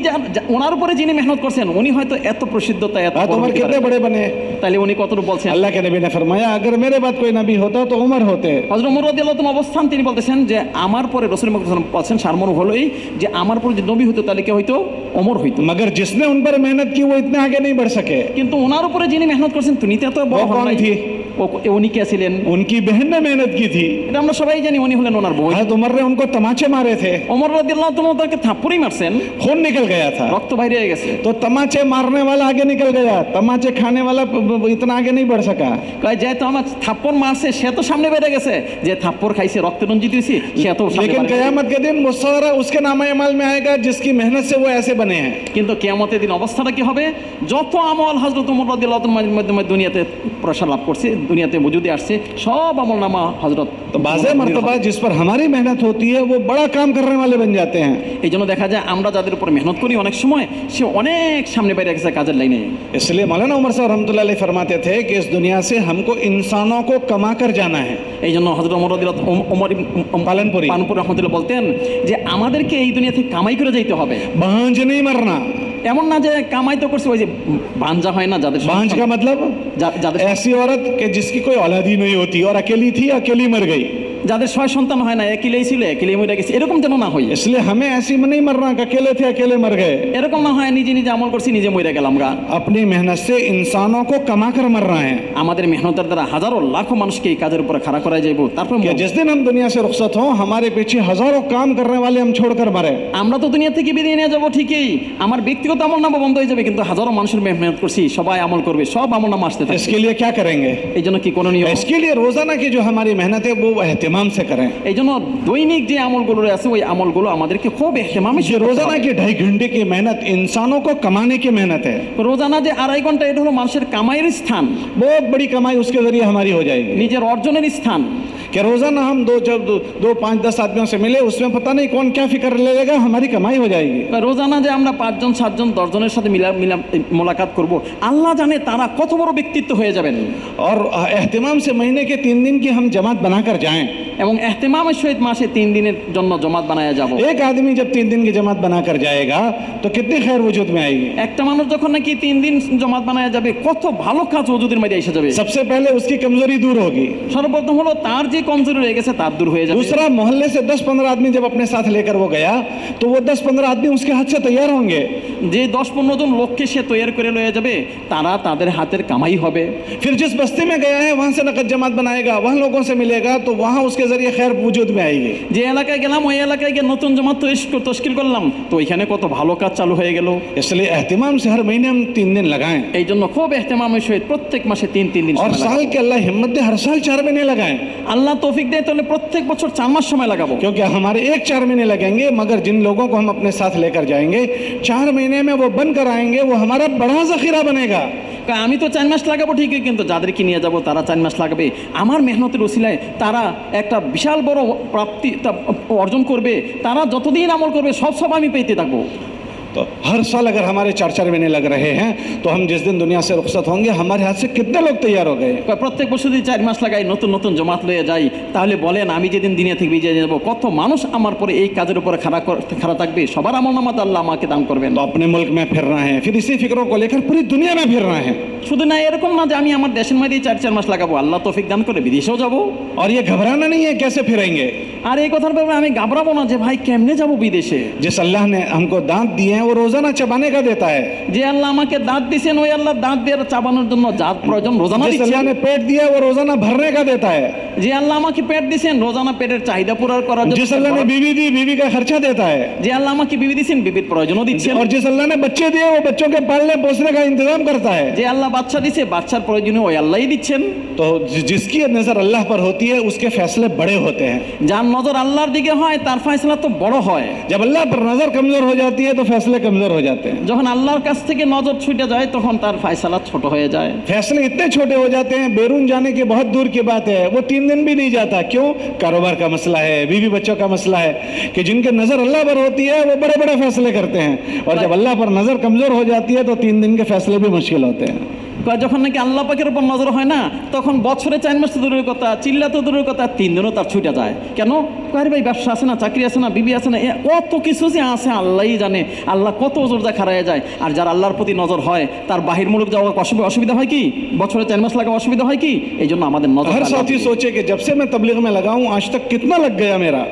ওনার উপরে যিনি মেহনত করছেন উনি হয়তো এত প্রসিদ্ধতা এত हजरत उमर कितने बड़े बने। তাহলে উনি কতটুকু বলছেন, अल्लाह के नबी ने फरमाया अगर मेरे बाद कोई नबी होता तो उमर होते। হযরত ওমর রাদিয়াল্লাহু তাআলা অবস্থান তিনি বলতেছেন যে আমার পরে রাসূল মুহাম্মদ সাল্লাল্লাহু আলাইহি ওয়াসাল্লাম বলছেন সারমর্ম হলো এই যে আমার পরে যদি নবী হতো তাহলে কে হইতো, ওমর হইতো। मगर जिसने उन पर मेहनत की वो इतने आगे नहीं बढ़ सके। কিন্তু ওনার উপরে যিনি মেহনত করেছেন তিনি তো এত বড় হন নাই। উনি কে ছিলেন? उनकी बहन ने मेहनत की थी। এটা আমরা সবাই জানি, উনি হলেন ওনার বোন। हजरत उमर ने उनको तमाचे मारे थे, ওমর রাদিয়াল্লাহু তাআলা তাকে থাপ্পড়ই মারছেন, खून निकल गया था, রক্ত বাইরে হয়ে গেছে। तो तमाचे मारने वाला आगे निकल गया, तमाचे खाने वाला इतना आगे नहीं बढ़ सका। কয় যে তো আমার থাপ্পড় মারছে সে তো সামনে বেড়ে গেছে, যে থাপ্পড় খাইছে রক্ত রঞ্জিত হইছে সে তো সামনে। लेकिन क़यामत के दिन वो सारा उसके नाम अमाल में आएगा जिसकी मेहनत से वो ऐसे बने हैं। কিন্তু কিয়ামতের দিন অবস্থাটা কি হবে? যত আমল হযরত ওমর রাদিয়াল্লাহু তাআলার মাধ্যমে দুনিয়াতে প্রসার লাভ করছে, দুনিয়াতে वजूदे আসছে, সব আমলনামা হযরত। तो बाज़े मर्तबा जिस पर हमारी मेहनत होती है वो बड़ा काम करने वाले बन जाते हैं। এই জন্য দেখা যায় আমরা যাদের উপর মেহনত করি অনেক সময় সে অনেক সামনে বেড়ে গেছে কাজের লাইনে। इसलिए मौलाना उमर साहब रहमतुल्लाह अलैह फरमाते थे कि इस दुनिया से हमको इंसानों को कमा कर जाना है। এই জন্য হযরত ওমর পালনপুরি রহমতুল্লাহ বলতেন যে আমাদেরকে এই দুনিয়া থেকে কামাই করে যেতে হবে, बांझ नहीं मरना। এমন না যে কামাই তো করছে, ওই যে বাঞ্জা হয় না যাদের, बांझ का मतलब যাদের ऐसी औरत के जिसकी कोई औलाद ही नहीं होती और अकेली थी, अकेली मर गई। যাদের 6 সন্তান হয় না, একিলেই ছিল একিলেই মরে গেছে, এরকম যেন না হয়। इसलिए हमें ऐसी में नहीं मरना कि अकेले थे अकेले मर गए। এরকম না হয় নিজে নিজে আমল করছি নিজে মরে গেলাম গা। अपनी मेहनत से इंसानों को कमा कर मरना है। আমাদের মেহনতের দ্বারা হাজারো লাখো মানুষকে এই কাজের উপরে খাড়া করা যাইব। তারপর कि जिस दिन हम दुनिया से रुखसत हों हमारे पीछे हजारों काम करने वाले हम छोड़कर मरे। আমরা তো দুনিয়া থেকে বিদায় নিয়ে যাব ঠিকই, আমার ব্যক্তিগত আমল নামা বন্ধ হয়ে যাবে, কিন্তু হাজারো মানুষের মেহনত করছি, সবাই আমল করবে, সব আমল নামা আসতে থাকবে। इसके लिए क्या करेंगे? এই জন্য কি করণীয়? इसके लिए रोजाना की जो हमारी मेहनत है वो एहतिमाम से करें। এই জন্য দৈনিক যে আমলগুলো আছে ওই আমলগুলো আমাদেরকে খুব এহতেমামের ये रोजाना की 2.5 घंटे की मेहनत इंसानों को कमाने की मेहनत है। রোজানা যে 2.5 ঘন্টা এটা হলো মানুষের কামাইয়ের স্থান, बहुत बड़ी कमाई उसके जरिए हमारी हो जाएगी। নিজের অর্জনের স্থান। कि रोजाना हम दो 5-10 आदमियों से मिले, उसमें पता नहीं कौन क्या फिक्र ले लेगा, हमारी कमाई हो जाएगी। রোজানা যে আমরা 5 জন 7 জন 10 জনের সাথে মোলাকাত করব, আল্লাহ জানে তারা কত বড় ব্যক্তিত্ব হয়ে যাবেন। और एहतिमाम से महीने के 3 दिन की हम जमात बनाकर जाएं। এবং এহতেমামের সহিত মাসে 3 দিনের জন্য জমাত বানায়া যাব। एक आदमी जब 3 दिन की जमात बनाकर जाएगा तो कितनी खैर वजूद में आएगी। একটা মানুষ যখন নাকি 3 দিন জমাত বানায়া যাবে, কত ভালো কাজ ওজুদের মধ্যে এসে যাবে। सबसे पहले उसकी कमजोरी दूर होगी। সর্বপ্রথম হলো তার যে কমজোরি রয়ে গেছে তার দূর হয়ে যাবে। दूसरा, मोहल्ले से 10-15 आदमी जब अपने साथ लेकर वो गया तो वो 10-15 आदमी उसके हाथ से तैयार होंगे। যে 10-15 জন লোককে সে তৈরি করে লয়ে যাবে, তারা তাদের হাতের কামাই হবে। फिर जिस बस्ती में गया है वहां से नकद जमात बनाएगा, वहां लोगों से मिलेगा तो वहां उसके जरिए खैर वजूद में आएगी। যে এলাকায় গেলাম ওই এলাকায় গিয়ে নতুন জমাত তশকিল করলাম, তো ওইখানে কত ভালো কাজ চালু হয়ে গেল। इसलिए एहतिमाम से हर महीने हम 3 दिन लगाएं। এই জন্য খুব এহতেমামের সহিত প্রত্যেক মাসে 3 দিন और साल के अल्लाह हिम्मत दे हर साल 4 महीने लगाएं। আল্লাহ তৌফিক দেয় তাহলে প্রত্যেক বছর 4 মাস সময় লাগাবো। क्योंकि हमारे 1-4 महीने लगेंगे, मगर जिन लोगों को हम अपने साथ लेकर जाएंगे 4 महीने में वो बनकर आएंगे, वो हमारा बड़ा जखीरा बनेगा। আমি তো 4 মাস লাগাবো ঠিকই, কিন্তু যাদেরকে নিয়ে যাব তারা 4 মাস লাগাবে। আমার মেহনতের ওসিলায় তারা একটা বিশাল বড় প্রাপ্তি অর্জন করবে। তারা যতদিন আমল করবে সব আমি পেতে থাকবো। तो हर साल अगर हमारे 4-4 महीने लग रहे हैं तो हम जिस दिन दुनिया से रुखसत होंगे हमारे हाथ से कितने लोग तैयार हो गए। প্রত্যেক বছর যদি 4 মাস লাগাই নতুন নতুন জমাত লয়ে যাই, তাহলে বলেন আমি যেদিন দুনিয়া থেকে বিদায় যাব কত মানুষ আমার পরে এই কাজের উপরে খাড়া থাকবে। সবার আমলনামা আল্লাহ আমাকে দান করবেন। तो अपने मुल्क में फिरना है, फिर इसी फिक्रों को लेकर पूरी दुनिया में फिरना है। শুধু না এরকম না যে আমি আমার দেশের মধ্যেই 4 মাস লাগাবো, আল্লাহ তৌফিক দান করে বিদেশেও যাব। और ये घबराना नहीं है कैसे फिरेंगे। আর এই কথার ব্যাপারে আমি ঘাবড়াবো না যে ভাই কেমনে যাব বিদেশে। जिस अल्लाह ने हमको दांत दिए हैं वो रोजाना चबाने का देता है। যে আল্লাহ আমাকে দাঁত দিয়েছেন ওই আল্লাহ দাঁত দিয়ে চাবানোর জন্য জাত প্রয়োজন রোজানা जिस দিচ্ছেন। अल्लाह ने पेट दिया है वो रोजाना भरने का देता है। যে আল্লাহ আমাকে পেট দিয়েছেন রোজানা পেটের চাহিদা পূরণ করার জন্য, जिस अल्लाह ने बीवी दी बीवी का खर्चा देता है, যে আল্লাহ আমাকে বিবি দিয়েছেন বিবির প্রয়োজনও দিচ্ছেন, और जिस अल्लाह ने बच्चे दिए वो बच्चों के पालने पोसने का इंतजाम करता है। যে আল্লাহ বাচ্চা দিয়েছে বাচ্চার প্রয়োজনীয় ওই আল্লাহই দিচ্ছেন। तो जिसकी नजर अल्लाह पर होती है उसके फैसले बड़े होते हैं। যার নজর আল্লাহর দিকে হয় তার ফয়সালা তো বড় হয়। जब अल्लाह पर नजर कमजोर हो जाती है तो फैसले कमजोर हो जाते हैं। যখন আল্লাহর কাছ থেকে নজর ছুটে যায় তখন তার ফয়সালা ছোট হয়ে যায়। फैसले इतने छोटे हो जाते हैं, बैरून जाने की बहुत दूर की बात है, वो 3 दिन भी नहीं जाता। क्यों? कारोबार का मसला है, बीवी बच्चों का मसला है, कि जिनके नजर अल्लाह पर होती है वो बड़े बड़े फैसले करते हैं, और जब अल्लाह पर नजर कमजोर हो जाती है तो 3 दिन के फैसले भी मुश्किल होते हैं। যখন নাকি আল্লাহ পাকের উপর নজর হয় না তখন বছরে 4 মাস তো দূরের কথা, চিল্লা তো দূরের কথা, 3 দিনও তার ছুটে যায়। কেন? আরে ভাই ব্যবসা আছে না, চাকরি আছে না, বিবি আছে না, কত কিছু যে আছে আল্লাহই জানে। আল্লাহ কত ওজোরদা খারায় যায়। আর যার আল্লাহর প্রতি নজর হয় তার বাহির মুলুক যাওয়া অসুবিধা হয় কি? বছরে 4 মাস লাগা অসুবিধা হয় কি? এই জন্য আমাদের নজর। हर साथी सोचे कि जब से मैं तबलीग में लगा हूं आज तक कितना लग गया मेरा।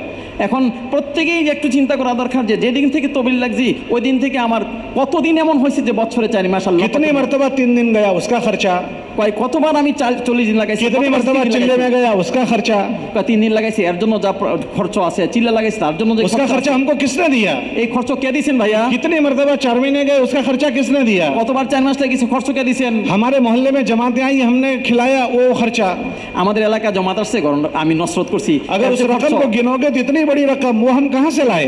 এখন প্রত্যেকেই একটু চিন্তা করা দরকার যে যেদিন থেকে তবলিগ লাগছি ওই দিন থেকে আমার কতদিন এমন হয়েছে যে বছরে 4 মাস আল্লাহ कितनी मरतबा 3 दिन गया उसका खर्चा, কতবার আমি 40 দিন লাগাইছি, कितनी मरतबा चिल्ले में गया उसका खर्चा, 3 দিন লাগাইছি এর জন্য যা খরচ আছে, চিল্লা লাগাইছি তার জন্য যে उसका खर्चा हमको किसने दिया? এই খরচ কে দিয়েছেন ভাইয়া? कितनी मरतबा 4 महीने गए उसका खर्चा किसने दिया? কতবার 4 মাস লাগিয়েছে খরচ কে দিয়েছেন? हमारे मोहल्ले में जमातें आई हमने खिलाया वो खर्चा। আমাদের এলাকা জমাত আসছে আমি নসরত করছি। अगर उस रकम को गिनोगे तो इतनी बड़ी रकम वो हम कहाँ से लाए?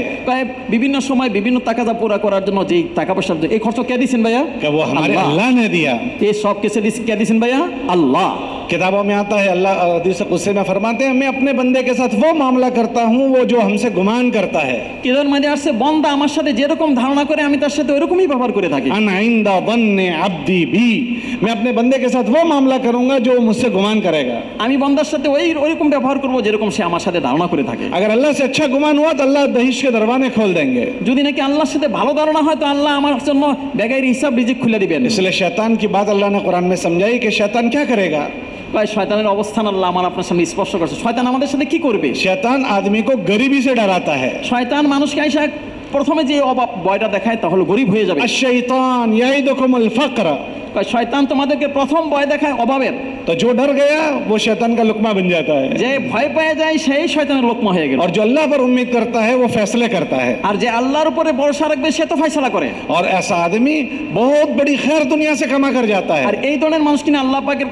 বিভিন্ন সময় বিভিন্ন তাকাজা পুরা করার জন্য যে টাকা পয়সা এই খরচ কে দিয়েছেন ভাইয়া? वो हमारे अल्लाह ने दिया। এই সব কে দিয়েছেন ভাইয়া? আল্লাহ। किताबों में आता है, अल्लाह हदीस कुदसी में फरमाते हैं, मैं अपने बंदे के साथ वो मामला करता हूँ वो जो हमसे गुमान करता है। কিতাবের মধ্যে আসছে বান্দা আমার সাথে যেরকম ধারণা করে আমি তার সাথে ওইরকমই ব্যবহার করে থাকি। अन इंदा बन्ने अब्दी भी, मैं अपने बंदे के साथ वो मामला करूंगा जो मुझसे गुमान करेगा। আমি বান্দার সাথে ওইরকম ব্যবহার করব যেরকম সে আমার সাথে ধারণা করে থাকে। अगर अल्लाह से अच्छा गुमान हुआ तो अल्लाह दहिश के दरवाजे खोल देंगे। যদি নাকি আল্লাহর সাথে ভালো ধারণা হয় তো আল্লাহ আমার জন্য বেগাইর হিসাব রিজিক খুলে দিবেন। इसलिए शैतान की बात अल्लाह ने कुरान में समझाई कि शैतान क्या करेगा। ভাই শয়তানের অবস্থান আল্লাহ আমার আপনার সামনে স্পষ্ট করছে। শয়তান আমাদের সাথে কি করবে? शैतान आदमी को गरीबी से डराता है। শয়তান মানুষকে আইসা প্রথমে যে অভাব ভয়টা দেখায় তা হলো গরিব হয়ে যাবে। अश-शैतान यईदुकुमुल फ़क्र, শয়তান তোমাদেরকে প্রথম ভয় দেখায় অভাবের। तो जो डर गया वो शैतान का लुकमा बन जाता है। যে ভয় পেয়ে যায় সেই শয়তানের লোকমা হয়ে গেল। और जो अल्लाह पर उम्मीद करता है वो फैसले करता है। আর যে আল্লাহর উপরে ভরসা রাখবে সে তো ফয়সালা করে। और ऐसा आदमी बहुत बड़ी खैर दुनिया से कमा कर जाता আর है। এই ধরনের মানুষ কিনা আল্লাহ পাকের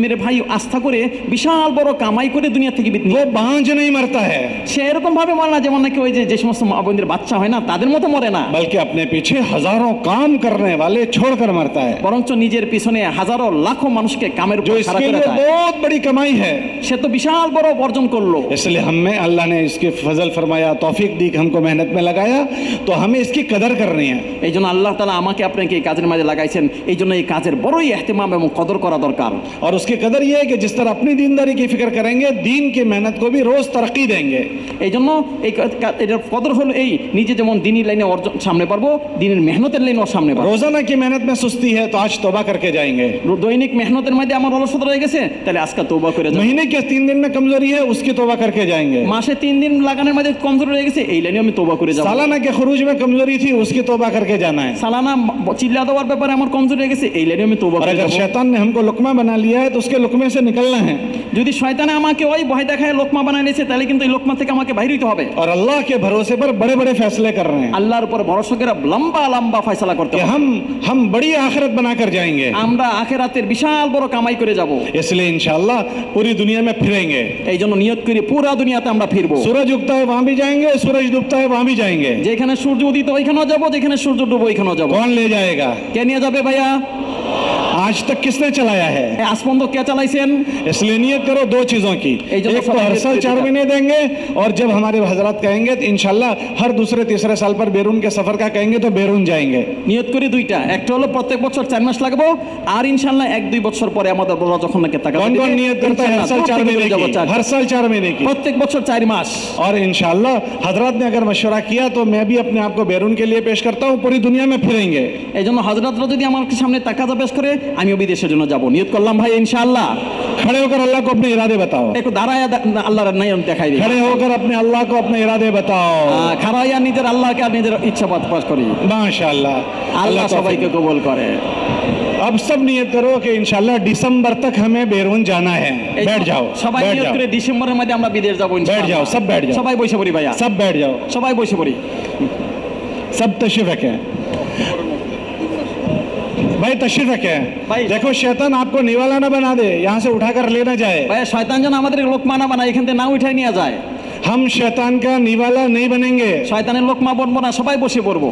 মেরে ভাই আস্থা করে বিশাল বড় কামাই করে দুনিয়া থেকে বিদায় वो बांझ नहीं मरता है, সে এরকম ভাবে মরে না যেমন নাকি ওই যে সমস্ত মা বোনদের বাচ্চা হয় না তাদের মতো মরে না, बल्कि अपने पीछे हजारों काम करने वाले छोड़कर मरता है। বরঞ্চ নিজের পিছনে হাজারো লাখো মানুষকে কামের जो উপর খাড়া इसके করে लिए দেয়। बहुत बड़ी कमाई है। সে তো বিশাল বড় অর্জন করলো। इसलिए हमें अल्लाह ने इसकी फजल फरमाया, तौफीक दी कि हमको मेहनत में लगाया, तो हमें इसकी कदर करनी है। এই জন্য আল্লাহ তাআলা আমাকে আপনাকে এই কাজের মাঝে লাগাইছেন, এই জন্য এই কাজের বড়ই ইহতিমাম এবং কদর করা দরকার। और उसकी कदर ये है कि जिस तरह अपनी दीनदारी की फिक्र करेंगे दीन की मेहनत को भी रोज तरक्की देंगे। এই জন্য এটার কদর হলো এই নিজে যেমন দিনী লাইনে সামনে পারবো দিনের মেহনতের লাইনেও সামনে পারবো। रोजाना की मेहनत में सुस्ती है तो आज तौबा करके जाएंगे। দৈনিক মেহনতের মধ্যে আমার অলসতা রয়ে গেছে তাহলে আজকে তওবা করে যাব। महीने के 3 दिन में कमजोरी है उसकी तौबा करके जाएंगे। মাসে 3 দিন লাগানোর মধ্যে কমজোরি রয়ে গেছে এই লাইনে আমি তওবা করে যাব। सालाना के खरूज में कमजोरी थी उसकी तौबा करके जाना है। সালানা চিল্লা দেওয়ার ব্যাপারে আমার কমজোরি রয়ে গেছে এই লাইনে আমি তওবা और করে अगर যাব। शैतान ने हमको लुकमा बना लिया है तो उसके लुकमे से निकलना है। যদি শয়তানে আমাকে ওই ভয় দেখায় লোকমা বানায় নিয়েছে তাহলে কিন্তু এই লোকমা থেকে আমাকে বাইরে হইতে হবে। और अल्लाह के भरोसे पर बड़े बड़े फैसले कर रहे हैं আল্লাহর উপর ভরসা করে লম্বা লম্বা ফয়সালা করতে कि হবে। हम बड़ी आखिरत बनाकर जाएंगे। আমরা আখিরাতের বিশাল বড় কামাই করে যাব। इसलिए इंशाअल्लाह पूरी दुनिया में फिरेंगे। এই জন্য নিয়ত করি পুরো দুনিয়াতে আমরা ফিরবো। सूरज उगता है वहां भी जाएंगे, सूरज डूबता है वहां भी जाएंगे। যেখানে সূর্য উদিত ওইখানেও যাব, যেখানে সূর্য ডুবো ওইখানেও যাব। कौन ले जाएगा? কে নিয়ে যাবে ভাইয়া? आज तक किसने चलाया है? এই আসমান তো কে চালাইছেন? इसलिए नियत करो 2 चीजों की, এই জন্য एक तो সবাই हर नियत साल करते 4 जाओ। महीने देंगे, और जब हमारे हजरत कहेंगे तो इंशाल्लाह हर दूसरे तीसरे साल पर बैरून के सफर का कहेंगे तो बैरून जाएंगे। নিয়ত করি দুইটা, একটা হলো প্রত্যেক বছর 4 মাস লাগবো, আর ইনশাআল্লাহ 1-2 বছর পরে আমাদের বড় যখন নাকি টাকা कौन कौन नियत करता है हर साल 4 महीने की? हर साल 4 महीने की। প্রত্যেক বছর 4 মাস। और इंशाल्लाह हजरत ने अगर मशवरा किया तो मैं भी अपने आप को बैरून के लिए पेश करता हूँ, पूरी दुनिया में फिरेंगे। এই জন্য হযরতরা যদি আমার সামনে তাকাজা পেশ করে আমিও বিদেশের জন্য যাব। নিয়ত করলাম ভাই ইনশাআল্লাহ। खड़े होकर अल्लाह को अपने इरादे बताओ। একটু দাঁড়ায় আল্লাহর নিয়ম দেখাই দিই। खड़े होकर अपने अल्लाह को अपने इरादे बताओ। খাড়াইয়া নিজের আল্লাহকে আর নিজের ইচ্ছা প্রকাশ করি। माशाअल्लाह। আল্লাহ সবাইকে কবুল করে। अब सब नियत करो कि इंशाल्लाह दिसंबर तक हमें बैरून जाना है। এই बैठ जाओ, সবাই बैठ নিয়ত जाओ, করে ডিসেম্বরের মধ্যে আমরা বিদেশ যাব बैठ जाओ, सब बैठ जाओ, সবাই বসে পড়ি ভাইয়া, सब बैठ जाओ, সবাই বসে পড়ি। सब तशरीफ रखें भाई, तशरीफ रखें। भाई। देखो शैतान आपको निवाला ना बना दे, यहाँ से उठाकर ले ना जाए। ভাইয়া শয়তান যেন আমাদের লোকমা না বানায়, এখান থেকে না উঠাই নিয়ে যায়। हम शैतान का निवाला नहीं बनेंगे। শয়তানের লোকমা বনবো না, সবাই বসে পড়বো।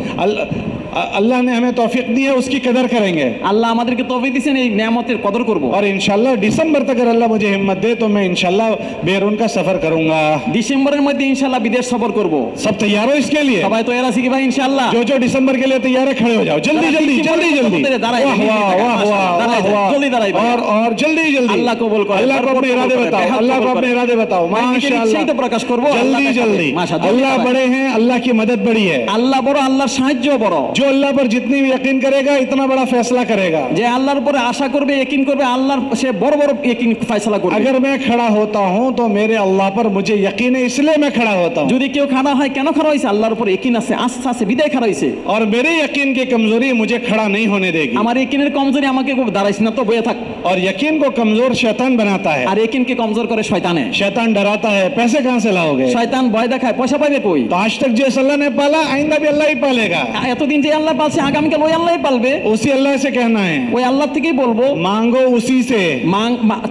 अल्लाह ने हमें तौफीक दी है, उसकी कदर करेंगे। আল্লাহ আমাদেরকে তৌফিক দিয়েছেন, এই নিয়ামতের কদর করব। और इंशाल्लाह दिसंबर तक अगर अल्लाह मुझे हिम्मत दे तो मैं इंशाल्लाह बैरून का सफर करूंगा। ডিসেম্বরের মধ্যে ইনশাআল্লাহ বিদেশ সফর করব। सब तैयार हो इसके लिए? সবাই তৈরি আছি কি ভাই ইনশাআল্লাহ? जो दिसंबर के लिए तैयार है खड़े हो जाओ, जल्दी जल्दी जल्दी जल्दी। দাঁড়াই, वाह वाह वाह वाह वाह, জলদি দাঁড়াই और जल्दी जल्दी। আল্লাহ কবুল করে, अल्लाह को अपने इरादे बताओ, अल्लाह को अपने इरादे बताओ। माशाअल्लाह, সেই তো প্রকাশ করব। जल्दी जल्दी। अल्लाह बड़े हैं, अल्लाह की मदद बड़ी है। আল্লাহ বড়, আল্লাহর সাহায্য বড়। जो अल्लाह पर जितनी भी यकीन करेगा इतना बड़ा फैसला करेगा। যে আল্লাহর উপরে আশা করবে, ইয়াকিন করবে, আল্লাহর সে বড় বড় ইয়াকিন ফয়সালা করবে। अगर मैं खड़ा होता हूँ तो मेरे अल्लाह पर मुझे यकीन है, इसलिए मैं खड़ा होता हूँ। যদি কেউ খাড়া হয়, কেন খাড়া হইছে? আল্লাহর উপর ইয়াকিন আছে, আস্থা আছে, বিদায় খাড়া হইছে। और मेरे यकीन की कमजोरी मुझे खड़ा नहीं होने देगी। আমার ইয়াকিনের কমজোরি আমাকে খুব দাঁড়াইছে না, তো বয়ে থাক। और यकीन को कमजोर शैतान बनाता है। আর ইয়াকিনকে কমজোর করে শয়তানে। शैतान डराता है, पैसे कहाँ से लाओगे? শয়তান ভয় দেখায়, পয়সা পাবে কই? तो आज तक जिस अल्लाह ने पाला आइंदा भी अल्लाह ही पालेगा। এতদিন যে আল্লাহ পালছে, আগামীকাল ওই আল্লাহই পালবে। उसी अल्लाह से कहना है, ওই আল্লাহ থেকেই বলবো, मांगो उसी से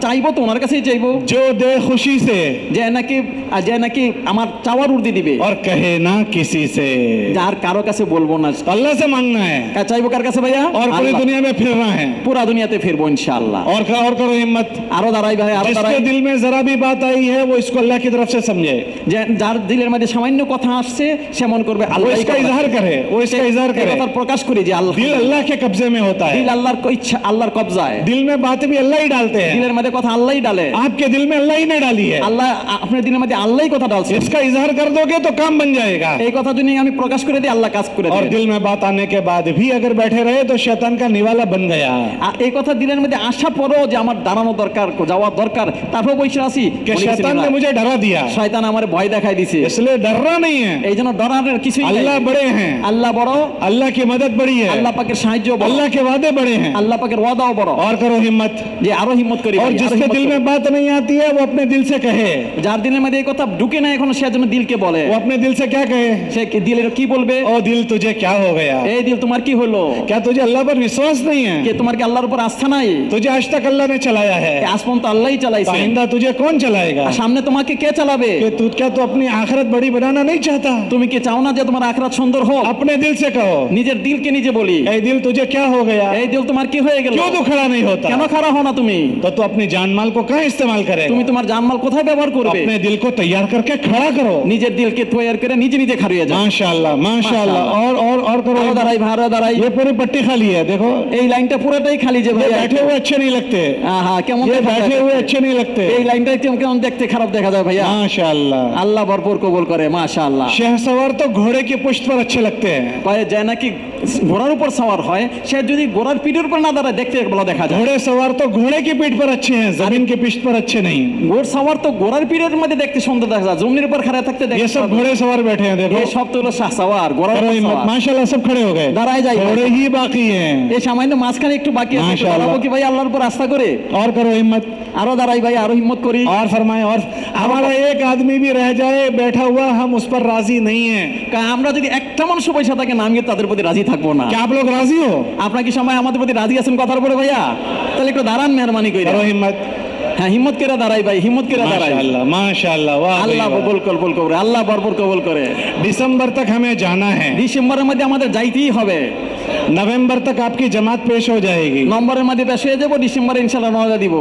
চাইবো তো ওনার কাছেই চাইবো, जो दे खुशी से, যে নাকি আমার চাওয়ার উর্দি দিবে। और कहे ना किसी से। যার কারো কাছে বলবো না। तो अल्लाह से मांगना है চাইবো কার কাছে ভাইয়া? और पूरी আল্লাহ। दुनिया में फिरना है। পুরা দুনিয়াতে ফিরবো ইনশাআল্লাহ। और करो हिम्मत। আরো দাঁড়াই ভাই, আরো দাঁড়াই। जिसके दिल में जरा भी बात आई है वो इसको अल्लाह की तरफ से समझे। যার দিলের মধ্যে সামান্য কথা আসছে সে মন করবে वो আল্লাহ इसका इजहार करे, वो इसका इजहार करे। কথা প্রকাশ করি যে আল্লাহ, दिल अल्लाह के कब्जे में होता है। দিল আল্লাহর ইচ্ছা, আল্লাহর কবজায়। दिल में बातें भी अल्लाह ही डालते हैं। দিলের মধ্যে কথা আল্লাহই ডালে। आपके दिल में अल्लाह ही ने डाली है। আল্লাহ আপনার দিলের মধ্যে আল্লাহই কথা ডালছে। इसका इजहार कर दोगे तो काम बन जाएगा। এই কথা যদি আমি প্রকাশ করে দিই, আল্লাহ কাজ করে और দেবে। दिल में बात आने के बाद भी अगर बैठे रहे तो शैतान का निवाला बन गया। এই কথা দিলের মধ্যে আসা পরেও যে আমার দাঁড়ানো দরকার, যাওয়ার দরকার, তারপর বসে আছি, कि शैतान ने मुझे डरा दिया, শয়তান আমার ভয় দেখাই দিছে। इसलिए डरना नहीं है। এই জন্য ডরানোর কিছুই নাই। अल्लाह बड़े हैं, আল্লাহ বড়, अल्लाह की मदद बड़ी है, আল্লাহ পাকের সাহায্য বড়, अल्लाह के वादे बड़े हैं। আল্লাহ পাকের ওয়াদাও বড়। और करो हिम्मत। যে আরো হিম্মত করি और ভাই, আরো जिसके হিম্মত दिल করি। में बात नहीं आती है वो अपने दिल से कहे। যার দিলের মধ্যে এই কথা ঢুকে না এখনো, সে যেন দিলকে বলে। वो अपने दिल से क्या कहे? সে দিলের কি বলবে? ओ दिल तुझे क्या हो गया? এই দিল তোমার কি হলো? क्या तुझे अल्लाह पर विश्वास नहीं है? কে তোমার কি আল্লাহর উপর আস্থা নাই? तुझे आज तक अल्लाह ने चलाया है, আসমান তো আল্লাহই চালাইছে। आइंदा तुझे कौन चलाएगा? আর সামনে তোমাকে কে চালাবে? कि क्या तू अपनी आखिरत बड़ी बनाना नहीं चाहता? তুমি কি চাও না যে তোমার আখিরাত সুন্দর হোক? अपने दिल से कहो। নিজের দিলকে নিজে বলি, ऐ दिल तुझे क्या हो गया? এই দিল তোমার কি হয়ে গেল? क्यों तू खड़ा नहीं होता? কেন খাড়া হও না তুমি? तो तू अपनी जान माल को कहाँ इस्तेमाल करेगा? তুমি তোমার জানমাল কোথায় ব্যবহার করবে? अपने दिल को तैयार करके खड़ा करो। নিজের দিলকে তৈরি করে নিজে নিজে খাড়িয়ে যাও। माशाअल्लाह माशाअल्लाह। और करो। আরো দাঁড়াই ভাই, আরো দাঁড়াই। ये पूरी पट्टी खाली है, देखो। এই লাইনটা পুরোটাই খালি যে ভাই। ये बैठे हुए अच्छे नहीं लगते। হ্যাঁ, কেমন ये দেখা बैठे যায়? हुए अच्छे नहीं लगते। এই লাইনটা কেমন দেখতে খারাপ দেখা যায় ভাইয়া। माशाअल्लाह। আল্লাহ ভরপুর কবুল করে, মাশাআল্লাহ। शहसवार तो घोड़े की पुष्ट पर अच्छे लगते हैं। পায়ে যায় নাকি ঘোড়ার উপর সওয়ার হয়, সে যদি ঘোড়ার পিঠের উপর না দাঁড়ায় দেখতে ভালো দেখা যায়। घोड़े सवार तो घोड़े की पीठ पर अच्छे हैं, जमीन की पीठ पर अच्छे नहीं। ঘোড় সওয়ার তো ঘোড়ার পিঠের মধ্যে দেখতে সুন্দর দেখা যায়, জমির উপর খাড়া থাকতে ये দেখতে। सब घोड़े सवार बैठे हैं, देखो। এই সব তো হলো শাহ সওয়ার, ঘোড়ার करो উপর हिम्मत। সওয়ার। माशाअल्लाह सब खड़े हो गए। দাঁড়ায় যাই ভাই। घोड़े ही बाकी हैं। এই সামান্য মাঝখানে একটু বাকি আছে, একটু মাশাআল্লাহ। দাঁড়াবো কি ভাই আল্লাহর উপর আস্থা করে? और करो हिम्मत। আরো দাঁড়াই ভাই, আরো হিম্মত করি। और फरमाए, और हमारा एक आदमी भी रह जाए बैठा हुआ, हम उस पर राजी नहीं है। আমরা যদি একটা মানুষ পয়সা থাকে না, আমি তাদের প্রতি রাজি থাকবো না। क्या आप लोग राजी हो? আপনার কি সময় আমাদের প্রতি রাজি আছেন কথার উপরে ভাইয়া? তাহলে একটু দাঁড়ান মেহরবানি করে। करो हिम्मत। হ্যাঁ, হিম্মত করে দাঁড়াই ভাই, হিম্মত করে দাঁড়াই। माशाअल्लाह माशाअल्लाह। वाह আল্লাহ भाई वाह। কবুল করে, আল্লাহ বরকত কবুল করে। दिसंबर तक हमें जाना है। ডিসেম্বরের মধ্যে আমাদের যাইতেই হবে। नवंबर तक आपकी जमात पेश हो जाएगी। নভেম্বরের মধ্যে পেশ হয়ে যাবো, ডিসেম্বরে ইনশাআল্লাহ রওনা দিব।